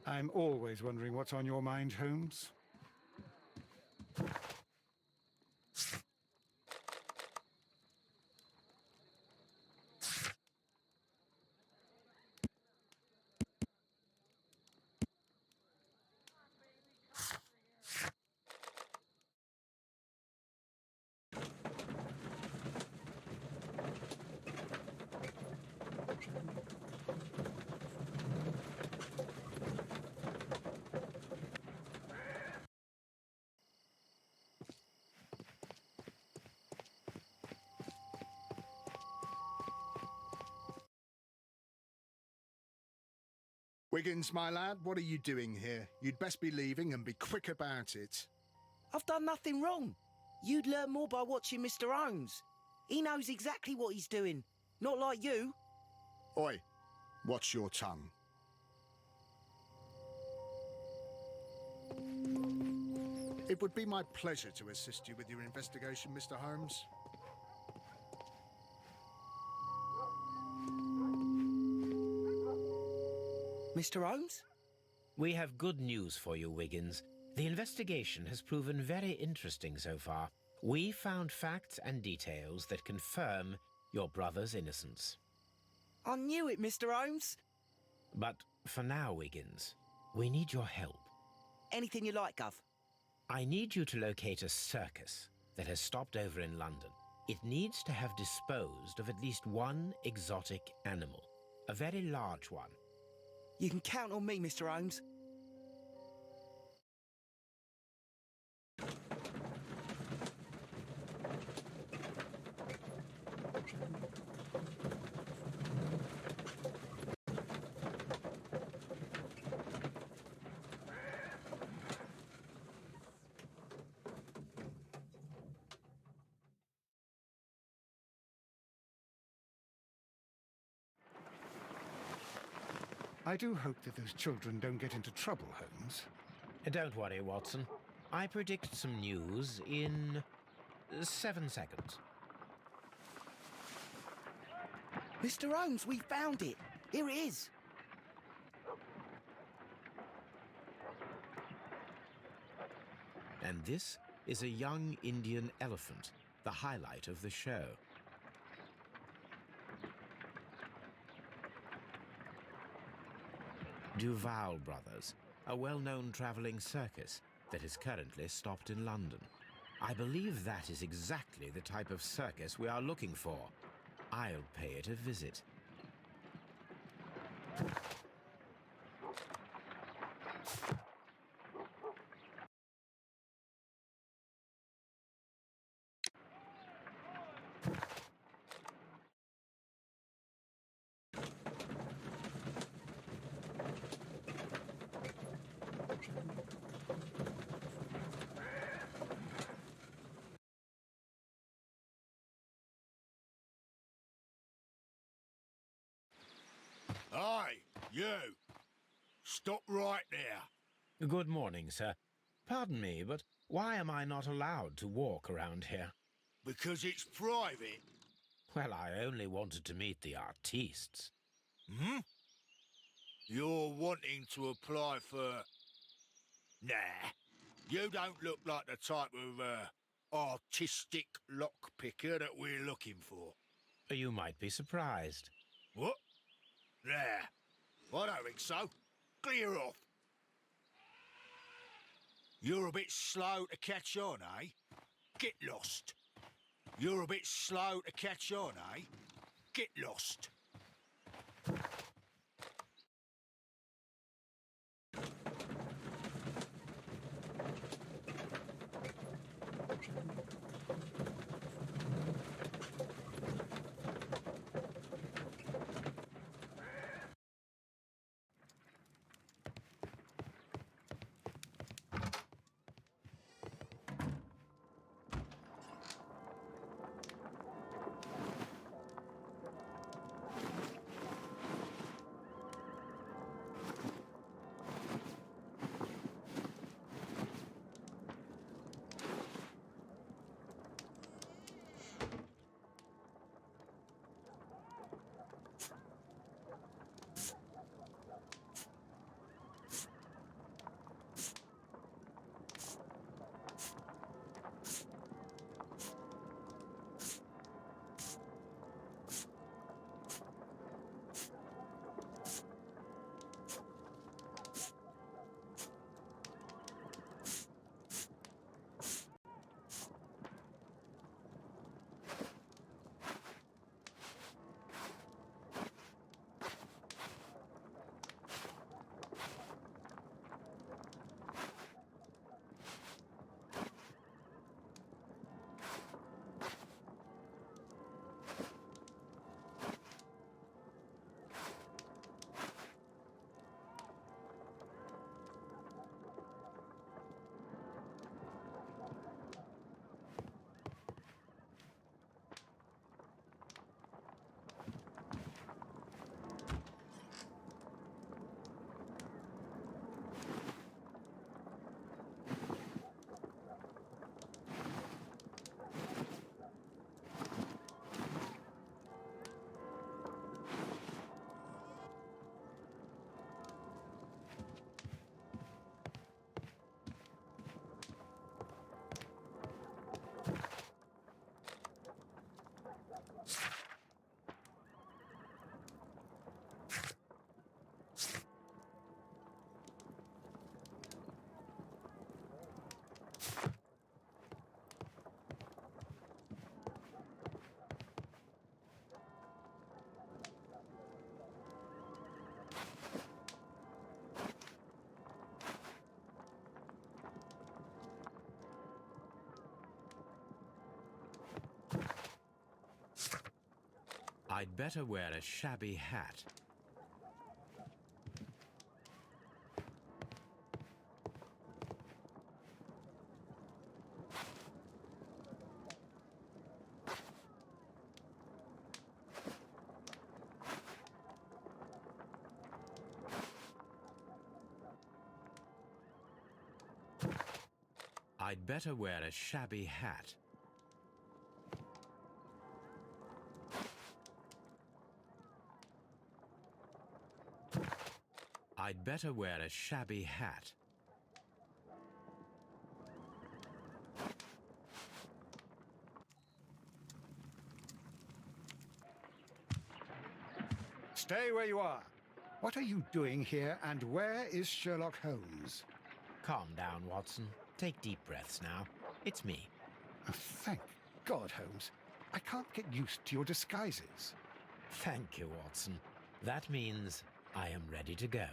I'm always wondering what's on your mind, Holmes. Wiggins, my lad, what are you doing here? You'd best be leaving and be quick about it. I've done nothing wrong. You'd learn more by watching Mr. Holmes. He knows exactly what he's doing. Not like you. Oi, watch your tongue. It would be my pleasure to assist you with your investigation, Mr. Holmes. Mr. Holmes? We have good news for you, Wiggins. The investigation has proven very interesting so far. We found facts and details that confirm your brother's innocence. I knew it, Mr. Holmes. But for now, Wiggins, we need your help. Anything you like, Gov. I need you to locate a circus that has stopped over in London. It needs to have disposed of at least one exotic animal, a very large one. You can count on me, Mr. Holmes. I do hope that those children don't get into trouble, Holmes. Don't worry, Watson. I predict some news in 7 seconds. Mr. Holmes, we found it. Here it is. And this is a young Indian elephant, the highlight of the show. Duval Brothers, a well-known traveling circus that is currently stopped in London. I believe that is exactly the type of circus we are looking for. I'll pay it a visit. Aye, you! Stop right there. Good morning, sir. Pardon me, but why am I not allowed to walk around here? Because it's private. Well, I only wanted to meet the artistes. Hmm? You're wanting to apply for... Nah, you don't look like the type of, artistic lockpicker that we're looking for. You might be surprised. What? Nah, I don't think so. Clear off. You're a bit slow to catch on, eh? Get lost. You're a bit slow to catch on, eh? Get lost. I'd better wear a shabby hat. I'd better wear a shabby hat. I'd better wear a shabby hat. Stay where you are. What are you doing here, and where is Sherlock Holmes? Calm down, Watson. Take deep breaths now. It's me. Oh, thank God, Holmes. I can't get used to your disguises. Thank you, Watson. That means I am ready to go.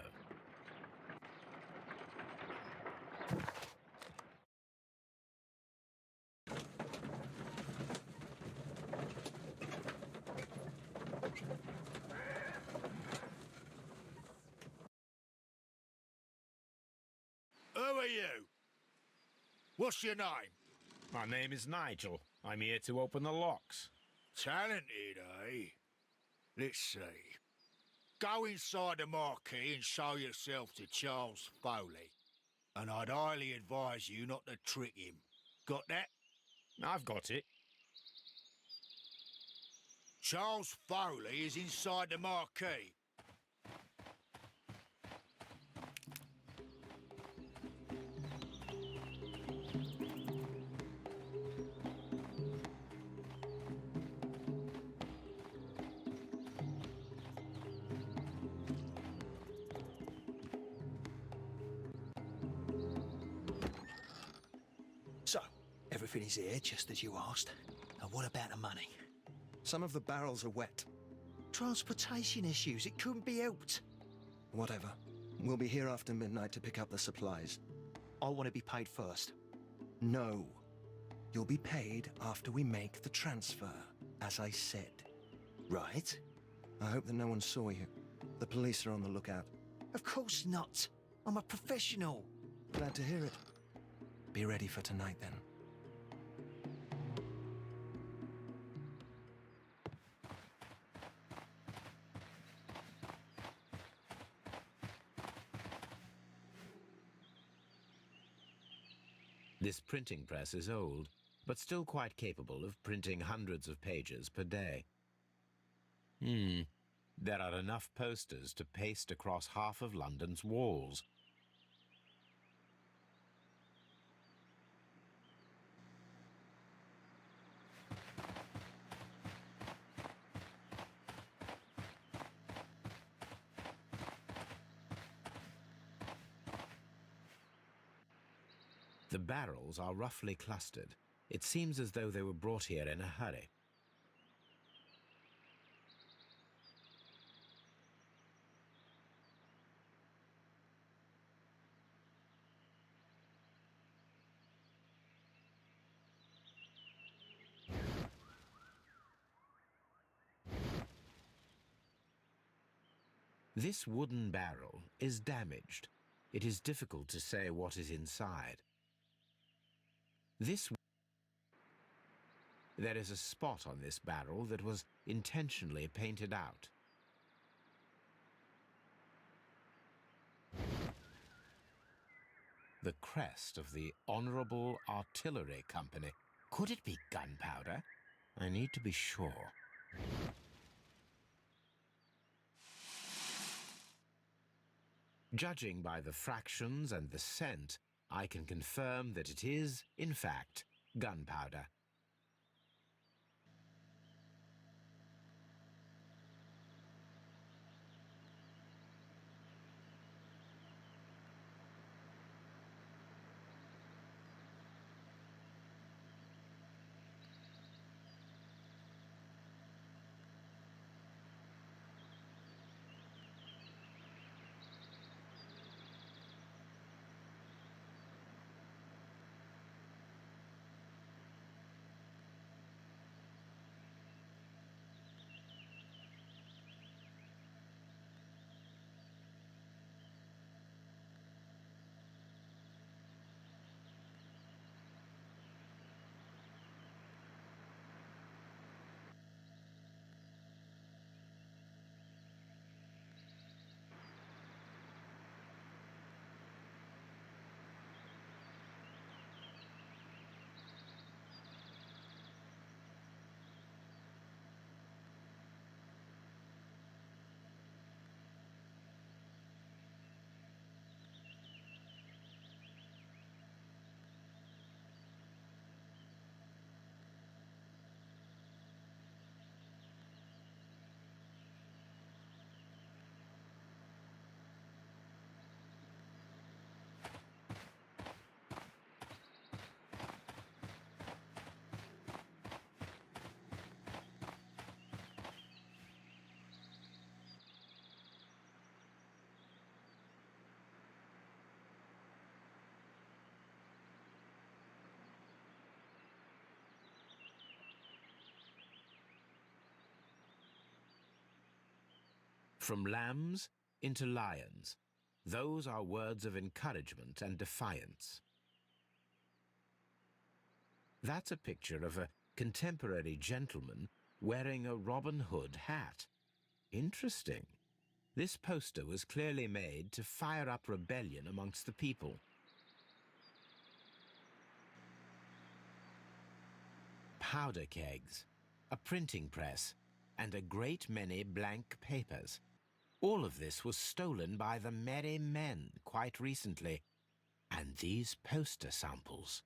Who are you? What's your name? My name is Nigel. I'm here to open the locks. Talented, eh? Let's see. Go inside the marquee and show yourself to Charles Foley. And I'd highly advise you not to trick him. Got that? I've got it. Charles Foley is inside the marquee. So, everything is here, just as you asked. And what about the money? Some of the barrels are wet. Transportation issues, it couldn't be helped. Whatever. We'll be here after midnight to pick up the supplies. I want to be paid first. No. You'll be paid after we make the transfer, as I said. Right? I hope that no one saw you. The police are on the lookout. Of course not. I'm a professional. Glad to hear it. Be ready for tonight, then. This printing press is old, but still quite capable of printing hundreds of pages per day. There are enough posters to paste across half of London's walls. The barrels are roughly clustered. It seems as though they were brought here in a hurry. This wooden barrel is damaged. It is difficult to say what is inside. There is a spot on this barrel that was intentionally painted out. The crest of the Honourable Artillery Company. Could it be gunpowder? I need to be sure. Judging by the fractions and the scent, I can confirm that it is, in fact, gunpowder. From lambs into lions. Those are words of encouragement and defiance. That's a picture of a contemporary gentleman wearing a Robin Hood hat. Interesting. This poster was clearly made to fire up rebellion amongst the people. Powder kegs, a printing press, and a great many blank papers. All of this was stolen by the Merry Men quite recently. And these poster samples.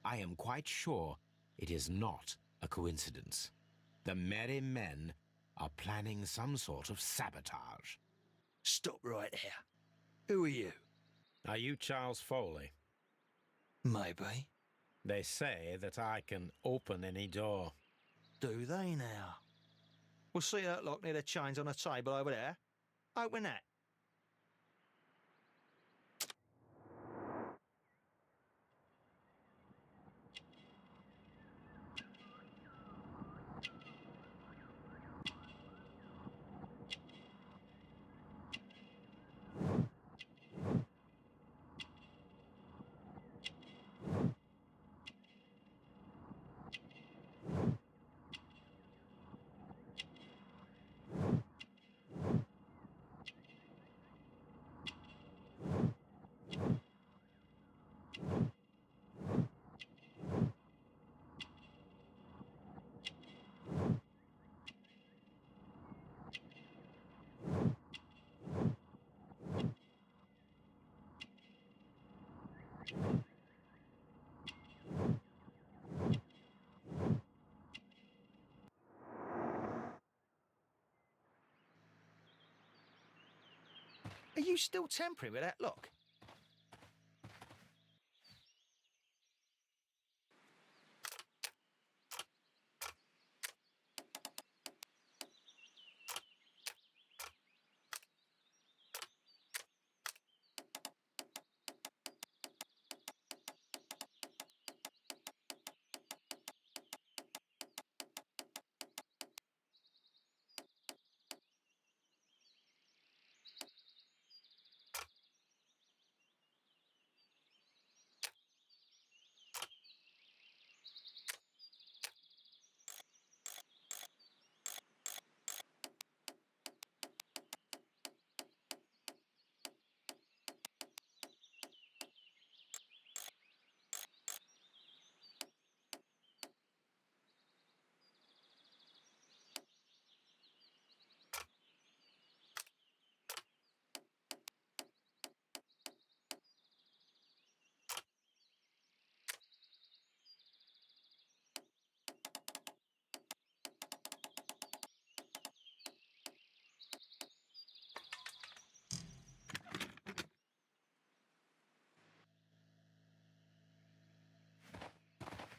I am quite sure it is not a coincidence. The Merry Men are planning some sort of sabotage. Stop right there. Who are you? Are you Charles Foley? Maybe. They say that I can open any door. Do they now? We'll see that lock near the chains on the table over there. Open that. Are you still tampering with that lock?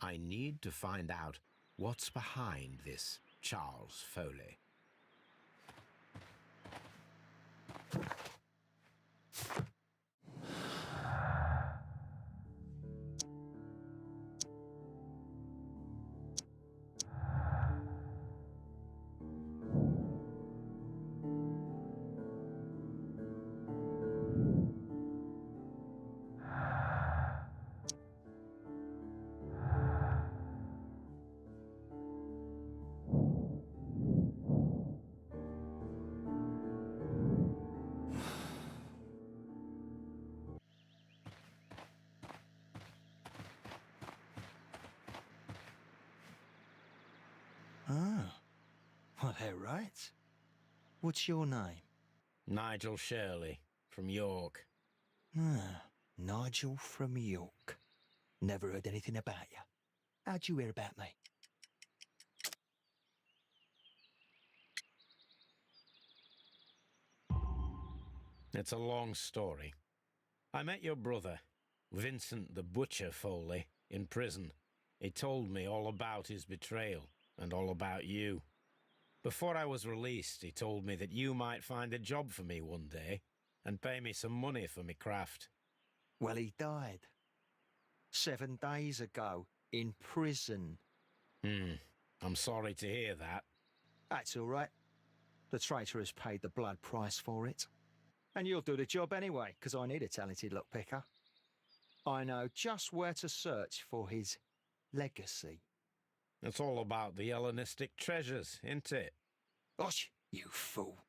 I need to find out what's behind this Charles Foley. Ah, well, they're right. What's your name? Nigel Shirley, from York. Ah, Nigel from York. Never heard anything about you. How'd you hear about me? It's a long story. I met your brother, Vincent the Butcher Foley, in prison. He told me all about his betrayal and all about you. Before I was released, he told me that you might find a job for me one day and pay me some money for me craft. Well, he died. 7 days ago, in prison. I'm sorry to hear that. That's all right. The traitor has paid the blood price for it. And you'll do the job anyway, because I need a talented lockpicker. I know just where to search for his legacy. It's all about the Hellenistic treasures, isn't it? Gosh, you fool.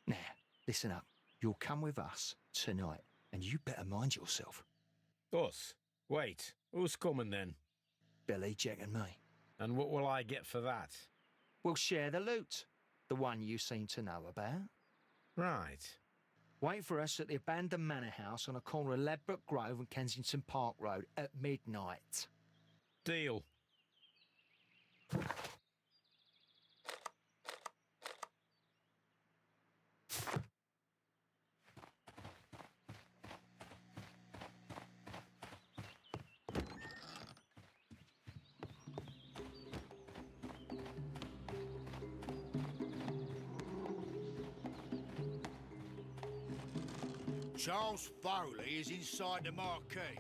Now, listen up. You'll come with us tonight, and you better mind yourself. Us? Wait, who's coming then? Billy, Jack and me. And what will I get for that? We'll share the loot. The one you seem to know about. Right. Wait for us at the abandoned manor house on the corner of Ladbroke Grove and Kensington Park Road at midnight. Deal. Charles Foley is inside the marquee.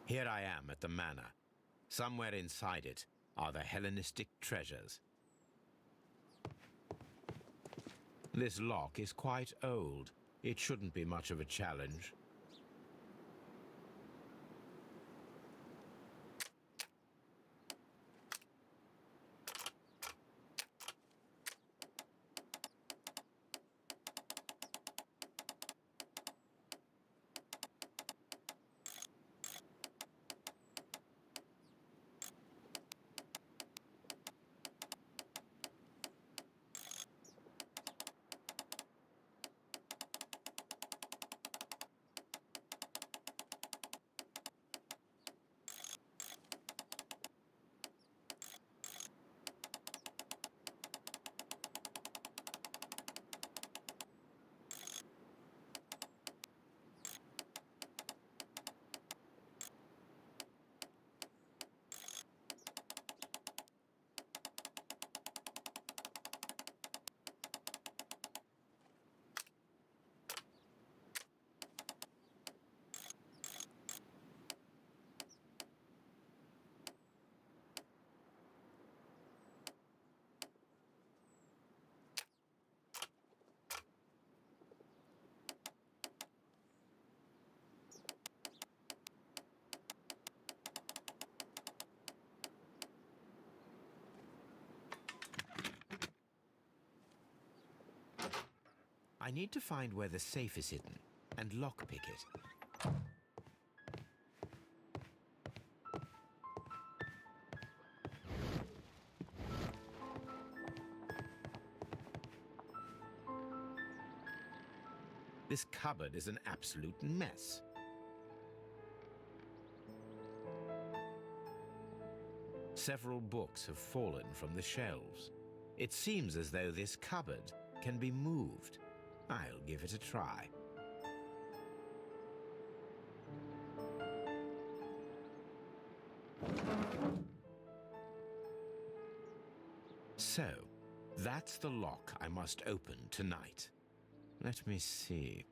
Here I am at the manor. Somewhere inside it are the Hellenistic treasures. This lock is quite old. It shouldn't be much of a challenge. I need to find where the safe is hidden and lockpick it. This cupboard is an absolute mess. Several books have fallen from the shelves. It seems as though this cupboard can be moved. I'll give it a try. So, that's the lock I must open tonight. Let me see.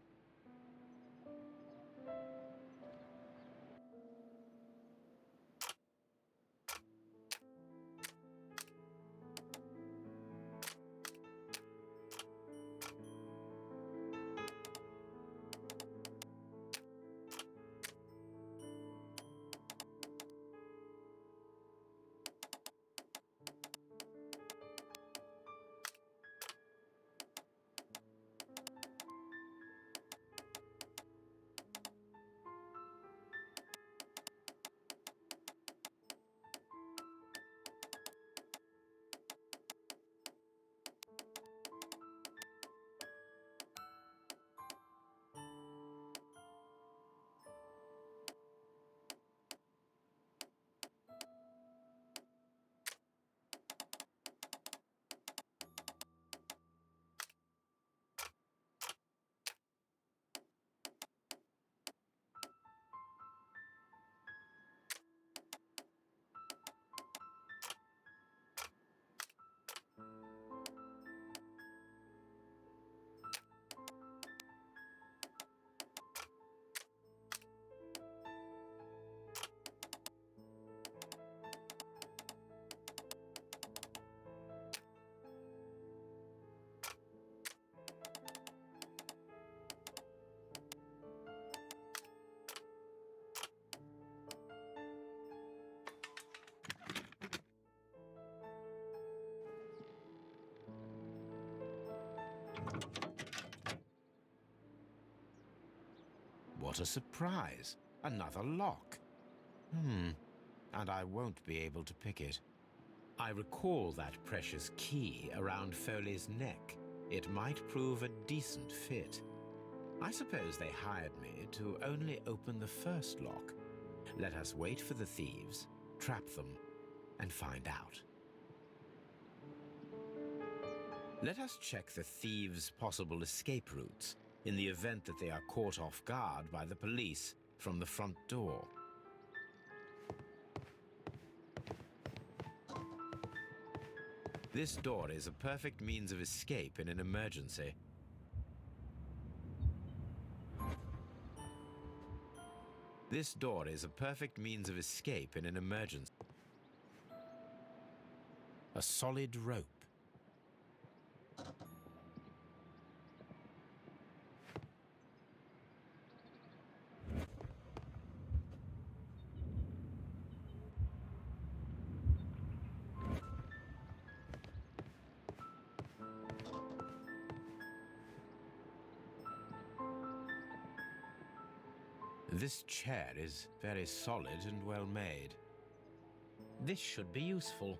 What a surprise! Another lock. And I won't be able to pick it. I recall that precious key around Foley's neck. It might prove a decent fit. I suppose they hired me to only open the first lock. Let us wait for the thieves, trap them, and find out. Let us check the thieves' possible escape routes in the event that they are caught off guard by the police from the front door. This door is a perfect means of escape in an emergency. This door is a perfect means of escape in an emergency. A solid rope. This chair is very solid and well made. This should be useful.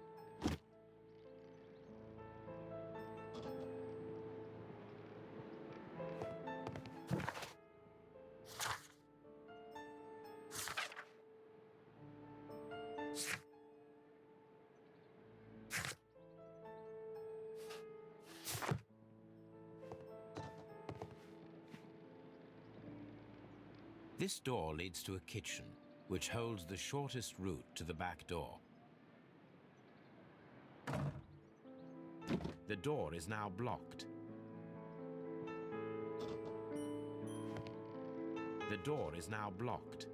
This door leads to a kitchen, which holds the shortest route to the back door. The door is now blocked. The door is now blocked.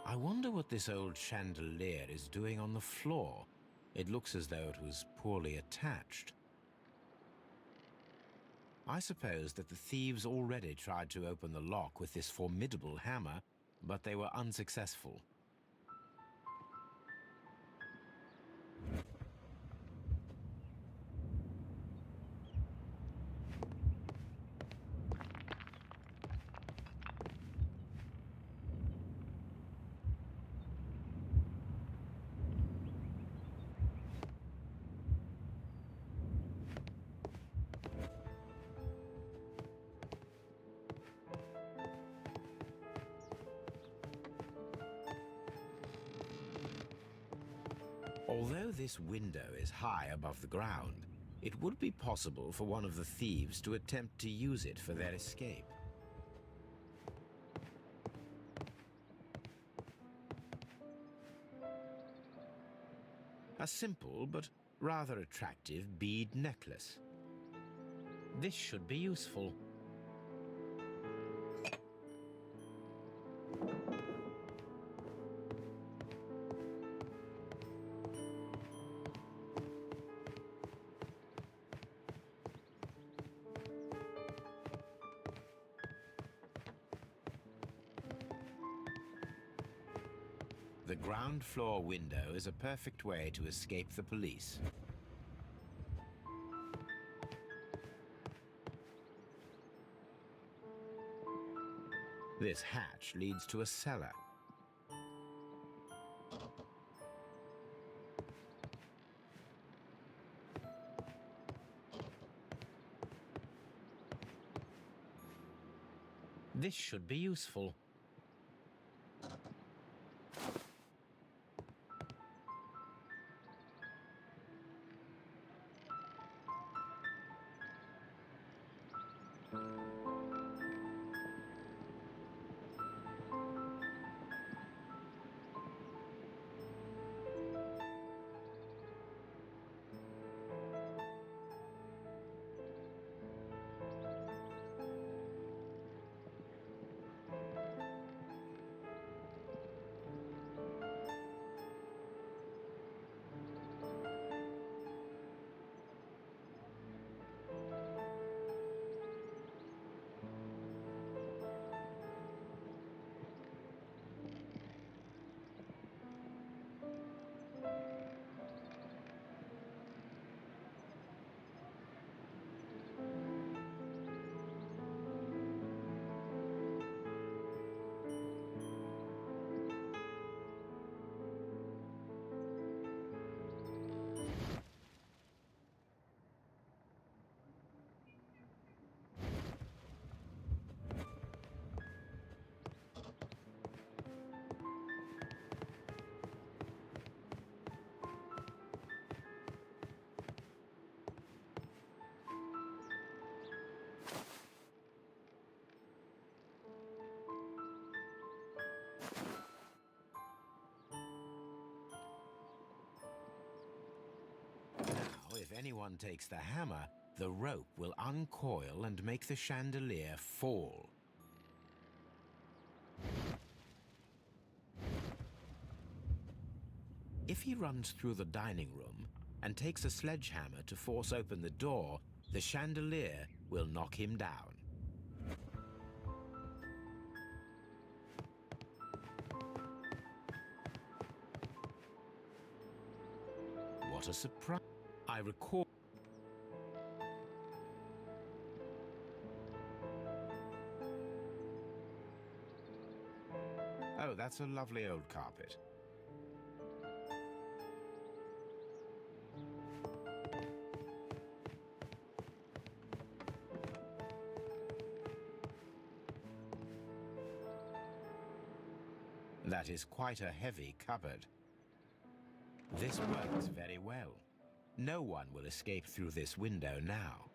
I wonder what this old chandelier is doing on the floor. It looks as though it was poorly attached. I suppose that the thieves already tried to open the lock with this formidable hammer, but they were unsuccessful. Although this window is high above the ground, it would be possible for one of the thieves to attempt to use it for their escape. A simple but rather attractive bead necklace. This should be useful. The ground floor window is a perfect way to escape the police. This hatch leads to a cellar. This should be useful. if anyone takes the hammer, the rope will uncoil and make the chandelier fall. If he runs through the dining room and takes a sledgehammer to force open the door, the chandelier will knock him down. What a surprise! I recall. Oh, that's a lovely old carpet. That is quite a heavy cupboard. This works very well. No one will escape through this window now.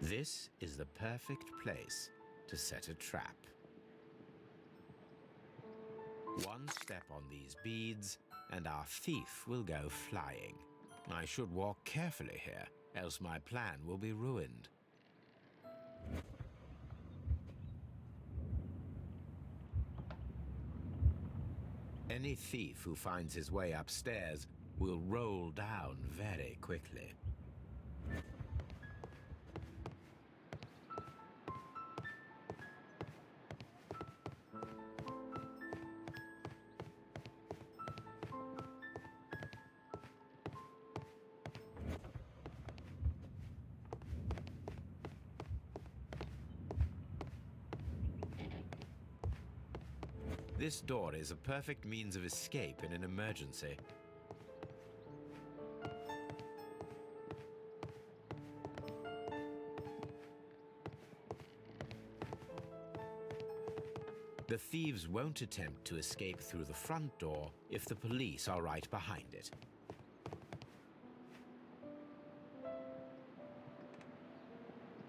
This is the perfect place to set a trap. One step on these beads, and our thief will go flying. I should walk carefully here, else my plan will be ruined. Any thief who finds his way upstairs will roll down very quickly. This door is a perfect means of escape in an emergency. The thieves won't attempt to escape through the front door if the police are right behind it.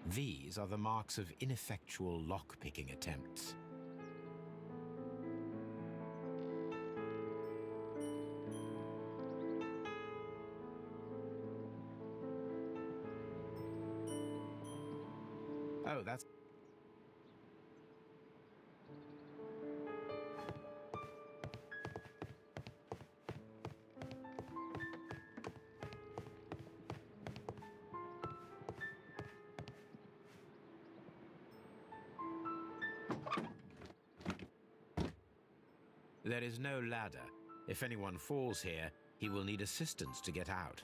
These are the marks of ineffectual lock-picking attempts. Oh, that's... There is no ladder. If anyone falls here, he will need assistance to get out.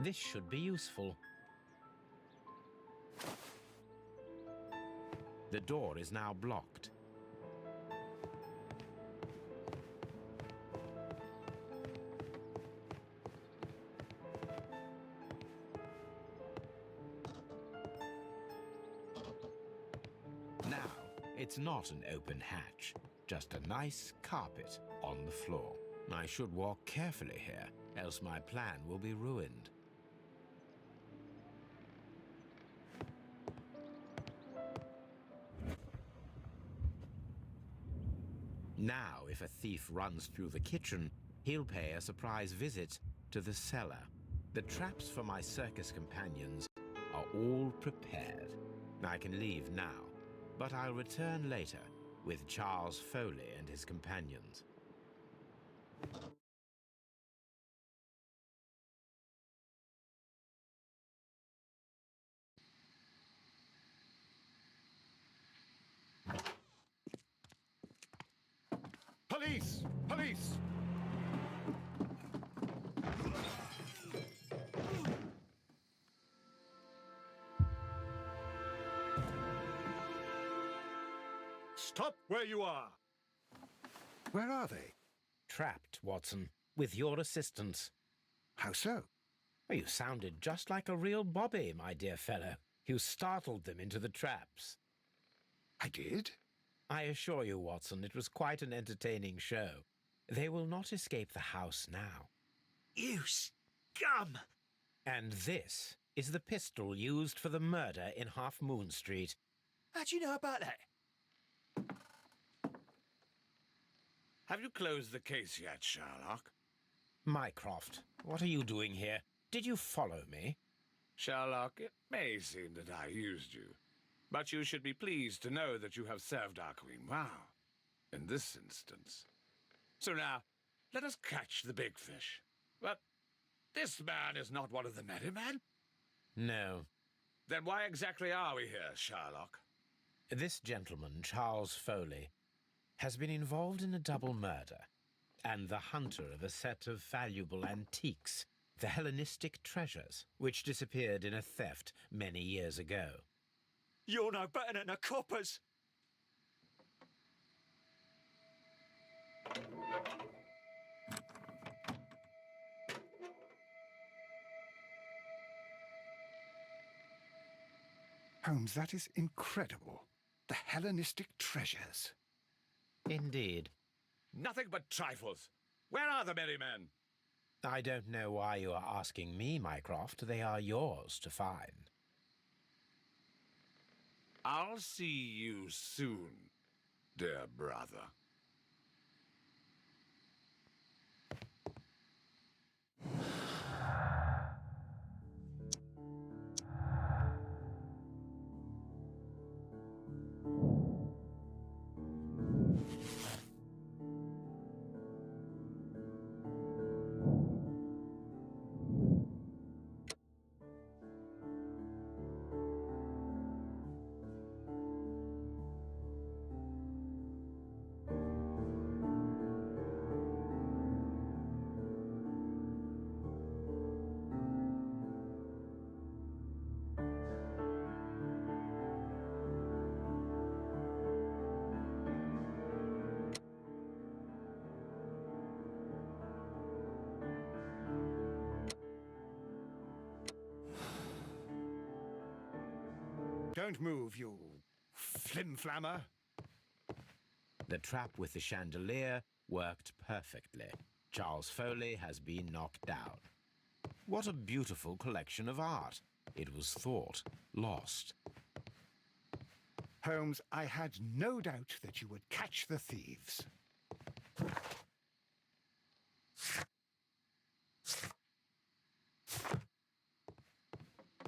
This should be useful. The door is now blocked. Now, it's not an open hatch, just a nice carpet on the floor. I should walk carefully here, else my plan will be ruined. Now, if a thief runs through the kitchen, he'll pay a surprise visit to the cellar. The traps for my circus companions are all prepared. I can leave now, but I'll return later with Charles Foley and his companions. Police! Police! Stop where you are! Where are they? Trapped, Watson, with your assistance. How so? Oh, you sounded just like a real Bobby, my dear fellow. You startled them into the traps. I did? I assure you, Watson, it was quite an entertaining show. They will not escape the house now. You scum! And this is the pistol used for the murder in Half Moon Street. How'd you know about that? Have you closed the case yet, Sherlock? Mycroft, what are you doing here? Did you follow me? Sherlock, it may seem that I used you, but you should be pleased to know that you have served our queen well, in this instance. So now, let us catch the big fish. But this man is not one of the merry men? No. Then why exactly are we here, Sherlock? This gentleman, Charles Foley, has been involved in a double murder, and the hunter of a set of valuable antiques, the Hellenistic treasures, which disappeared in a theft many years ago. You're no better than the coppers. Holmes, that is incredible. The Hellenistic treasures. Indeed. Nothing but trifles. Where are the merry men? I don't know why you are asking me, Mycroft. They are yours to find. I'll see you soon, dear brother. Don't move, you flim-flammer. The trap with the chandelier worked perfectly. Charles Foley has been knocked down. What a beautiful collection of art. It was thought lost. Holmes, I had no doubt that you would catch the thieves.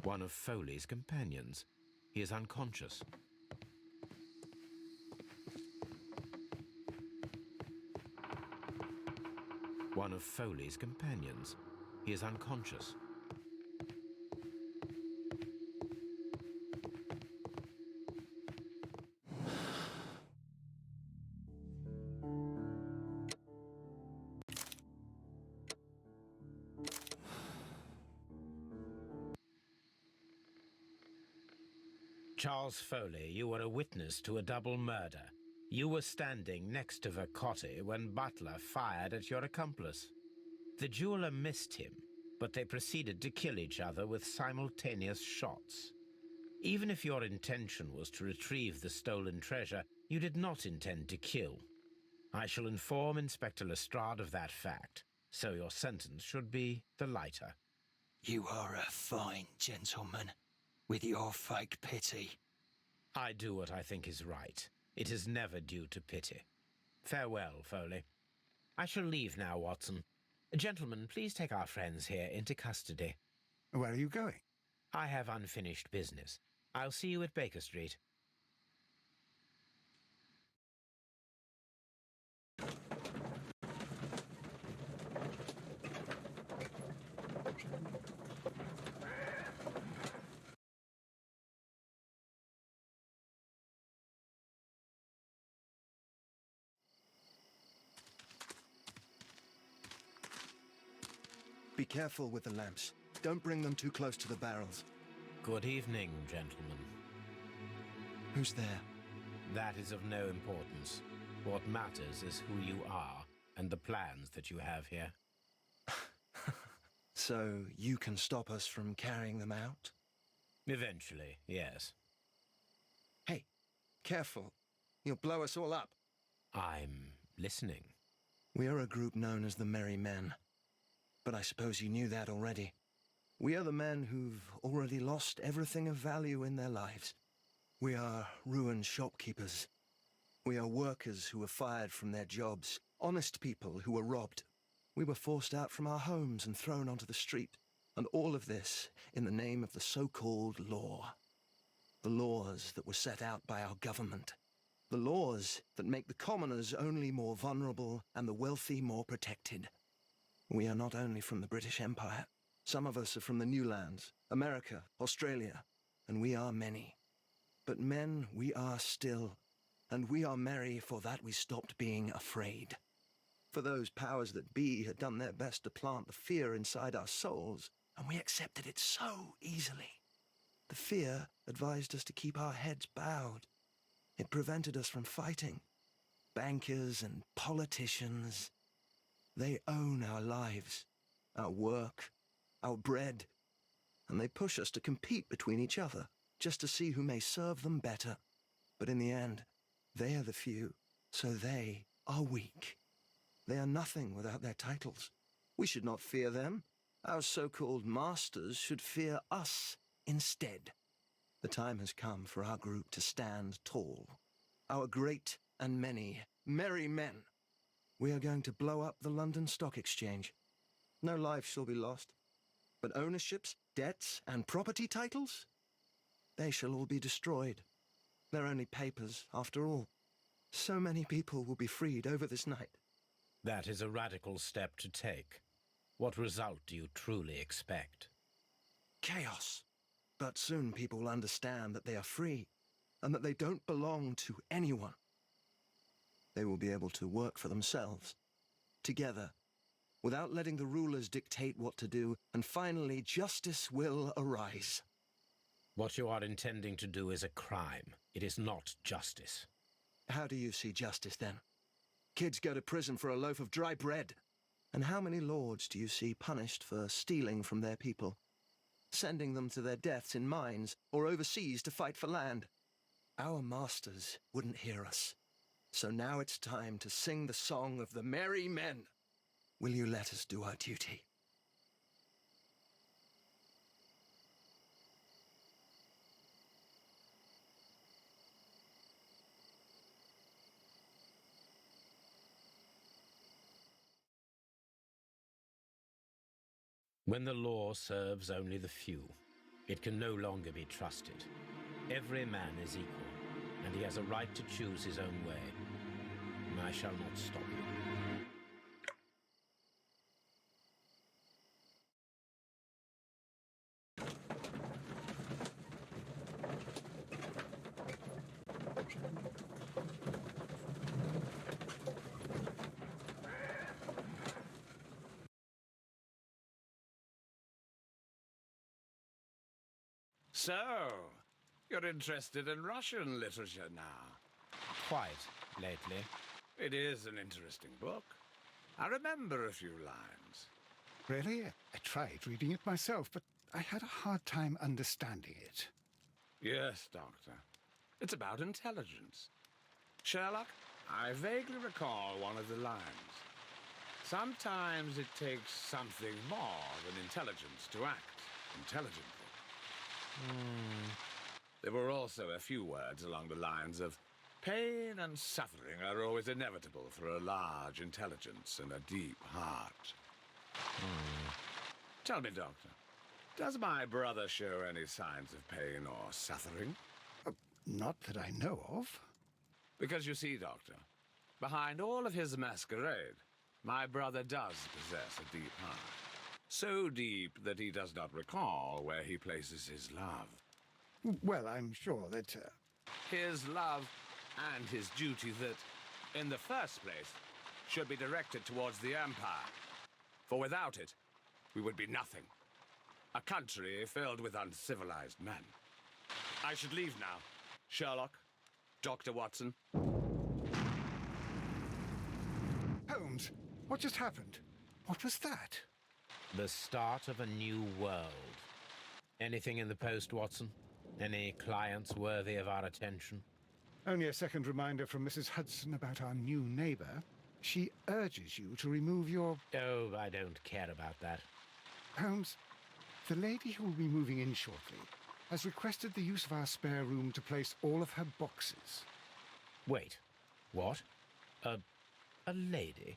One of Foley's companions. He is unconscious. One of Foley's companions. He is unconscious. Charles Foley, you were a witness to a double murder. You were standing next to Vercotti when Butler fired at your accomplice. The jeweler missed him, but they proceeded to kill each other with simultaneous shots. Even if your intention was to retrieve the stolen treasure, you did not intend to kill. I shall inform Inspector Lestrade of that fact, so your sentence should be the lighter. You are a fine gentleman, with your fake pity. I do what I think is right. It is never due to pity. Farewell, Foley. I shall leave now, Watson. Gentlemen, please take our friends here into custody. Where are you going? I have unfinished business. I'll see you at Baker Street. Be careful with the lamps. Don't bring them too close to the barrels. Good evening, gentlemen. Who's there? That is of no importance. What matters is who you are and the plans that you have here. So you can stop us from carrying them out? Eventually, yes. Hey, careful. You'll blow us all up. I'm listening. We are a group known as the Merry Men. But I suppose you knew that already. We are the men who've already lost everything of value in their lives. We are ruined shopkeepers. We are workers who were fired from their jobs. Honest people who were robbed. We were forced out from our homes and thrown onto the street. And all of this in the name of the so-called law. The laws that were set out by our government. The laws that make the commoners only more vulnerable and the wealthy more protected. We are not only from the British Empire. Some of us are from the New Lands, America, Australia, and we are many. But men we are still, and we are merry for that we stopped being afraid. For those powers that be had done their best to plant the fear inside our souls, and we accepted it so easily. The fear advised us to keep our heads bowed. It prevented us from fighting. Bankers and politicians, they own our lives, our work, our bread, and they push us to compete between each other, just to see who may serve them better. But in the end, they are the few, so they are weak. They are nothing without their titles. We should not fear them. Our so-called masters should fear us instead. The time has come for our group to stand tall. Our great and many merry men. We are going to blow up the London Stock Exchange. No life shall be lost. But ownerships, debts, and property titles? They shall all be destroyed. They're only papers, after all. So many people will be freed over this night. That is a radical step to take. What result do you truly expect? Chaos. But soon people will understand that they are free, and that they don't belong to anyone. They will be able to work for themselves, together, without letting the rulers dictate what to do, and finally justice will arise. What you are intending to do is a crime. It is not justice. How do you see justice, then? Kids go to prison for a loaf of dry bread. And how many lords do you see punished for stealing from their people? Sending them to their deaths in mines or overseas to fight for land? Our masters wouldn't hear us. So now it's time to sing the song of the merry men. Will you let us do our duty? When the law serves only the few, it can no longer be trusted. Every man is equal, and he has a right to choose his own way. I shall not stop you. So, you're interested in Russian literature now? Quite, lately. It is an interesting book. I remember a few lines. Really? I tried reading it myself, but I had a hard time understanding it. Yes, Doctor. It's about intelligence. Sherlock, I vaguely recall one of the lines. Sometimes it takes something more than intelligence to act intelligently. There were also a few words along the lines of, pain and suffering are always inevitable for a large intelligence and a deep heart. Tell me, Doctor, does my brother show any signs of pain or suffering? Not that I know of. Because you see, Doctor, behind all of his masquerade, my brother does possess a deep heart. So deep that he does not recall where he places his love. Well, I'm sure that... His love and his duty that, in the first place, should be directed towards the Empire. For without it, we would be nothing. A country filled with uncivilized men. I should leave now. Sherlock, Dr. Watson. Holmes, what just happened? What was that? The start of a new world. Anything in the post, Watson? Any clients worthy of our attention? Only a second reminder from Mrs. Hudson about our new neighbour. She urges you to remove your... Oh, I don't care about that. Holmes, the lady who will be moving in shortly has requested the use of our spare room to place all of her boxes. Wait, what? A lady?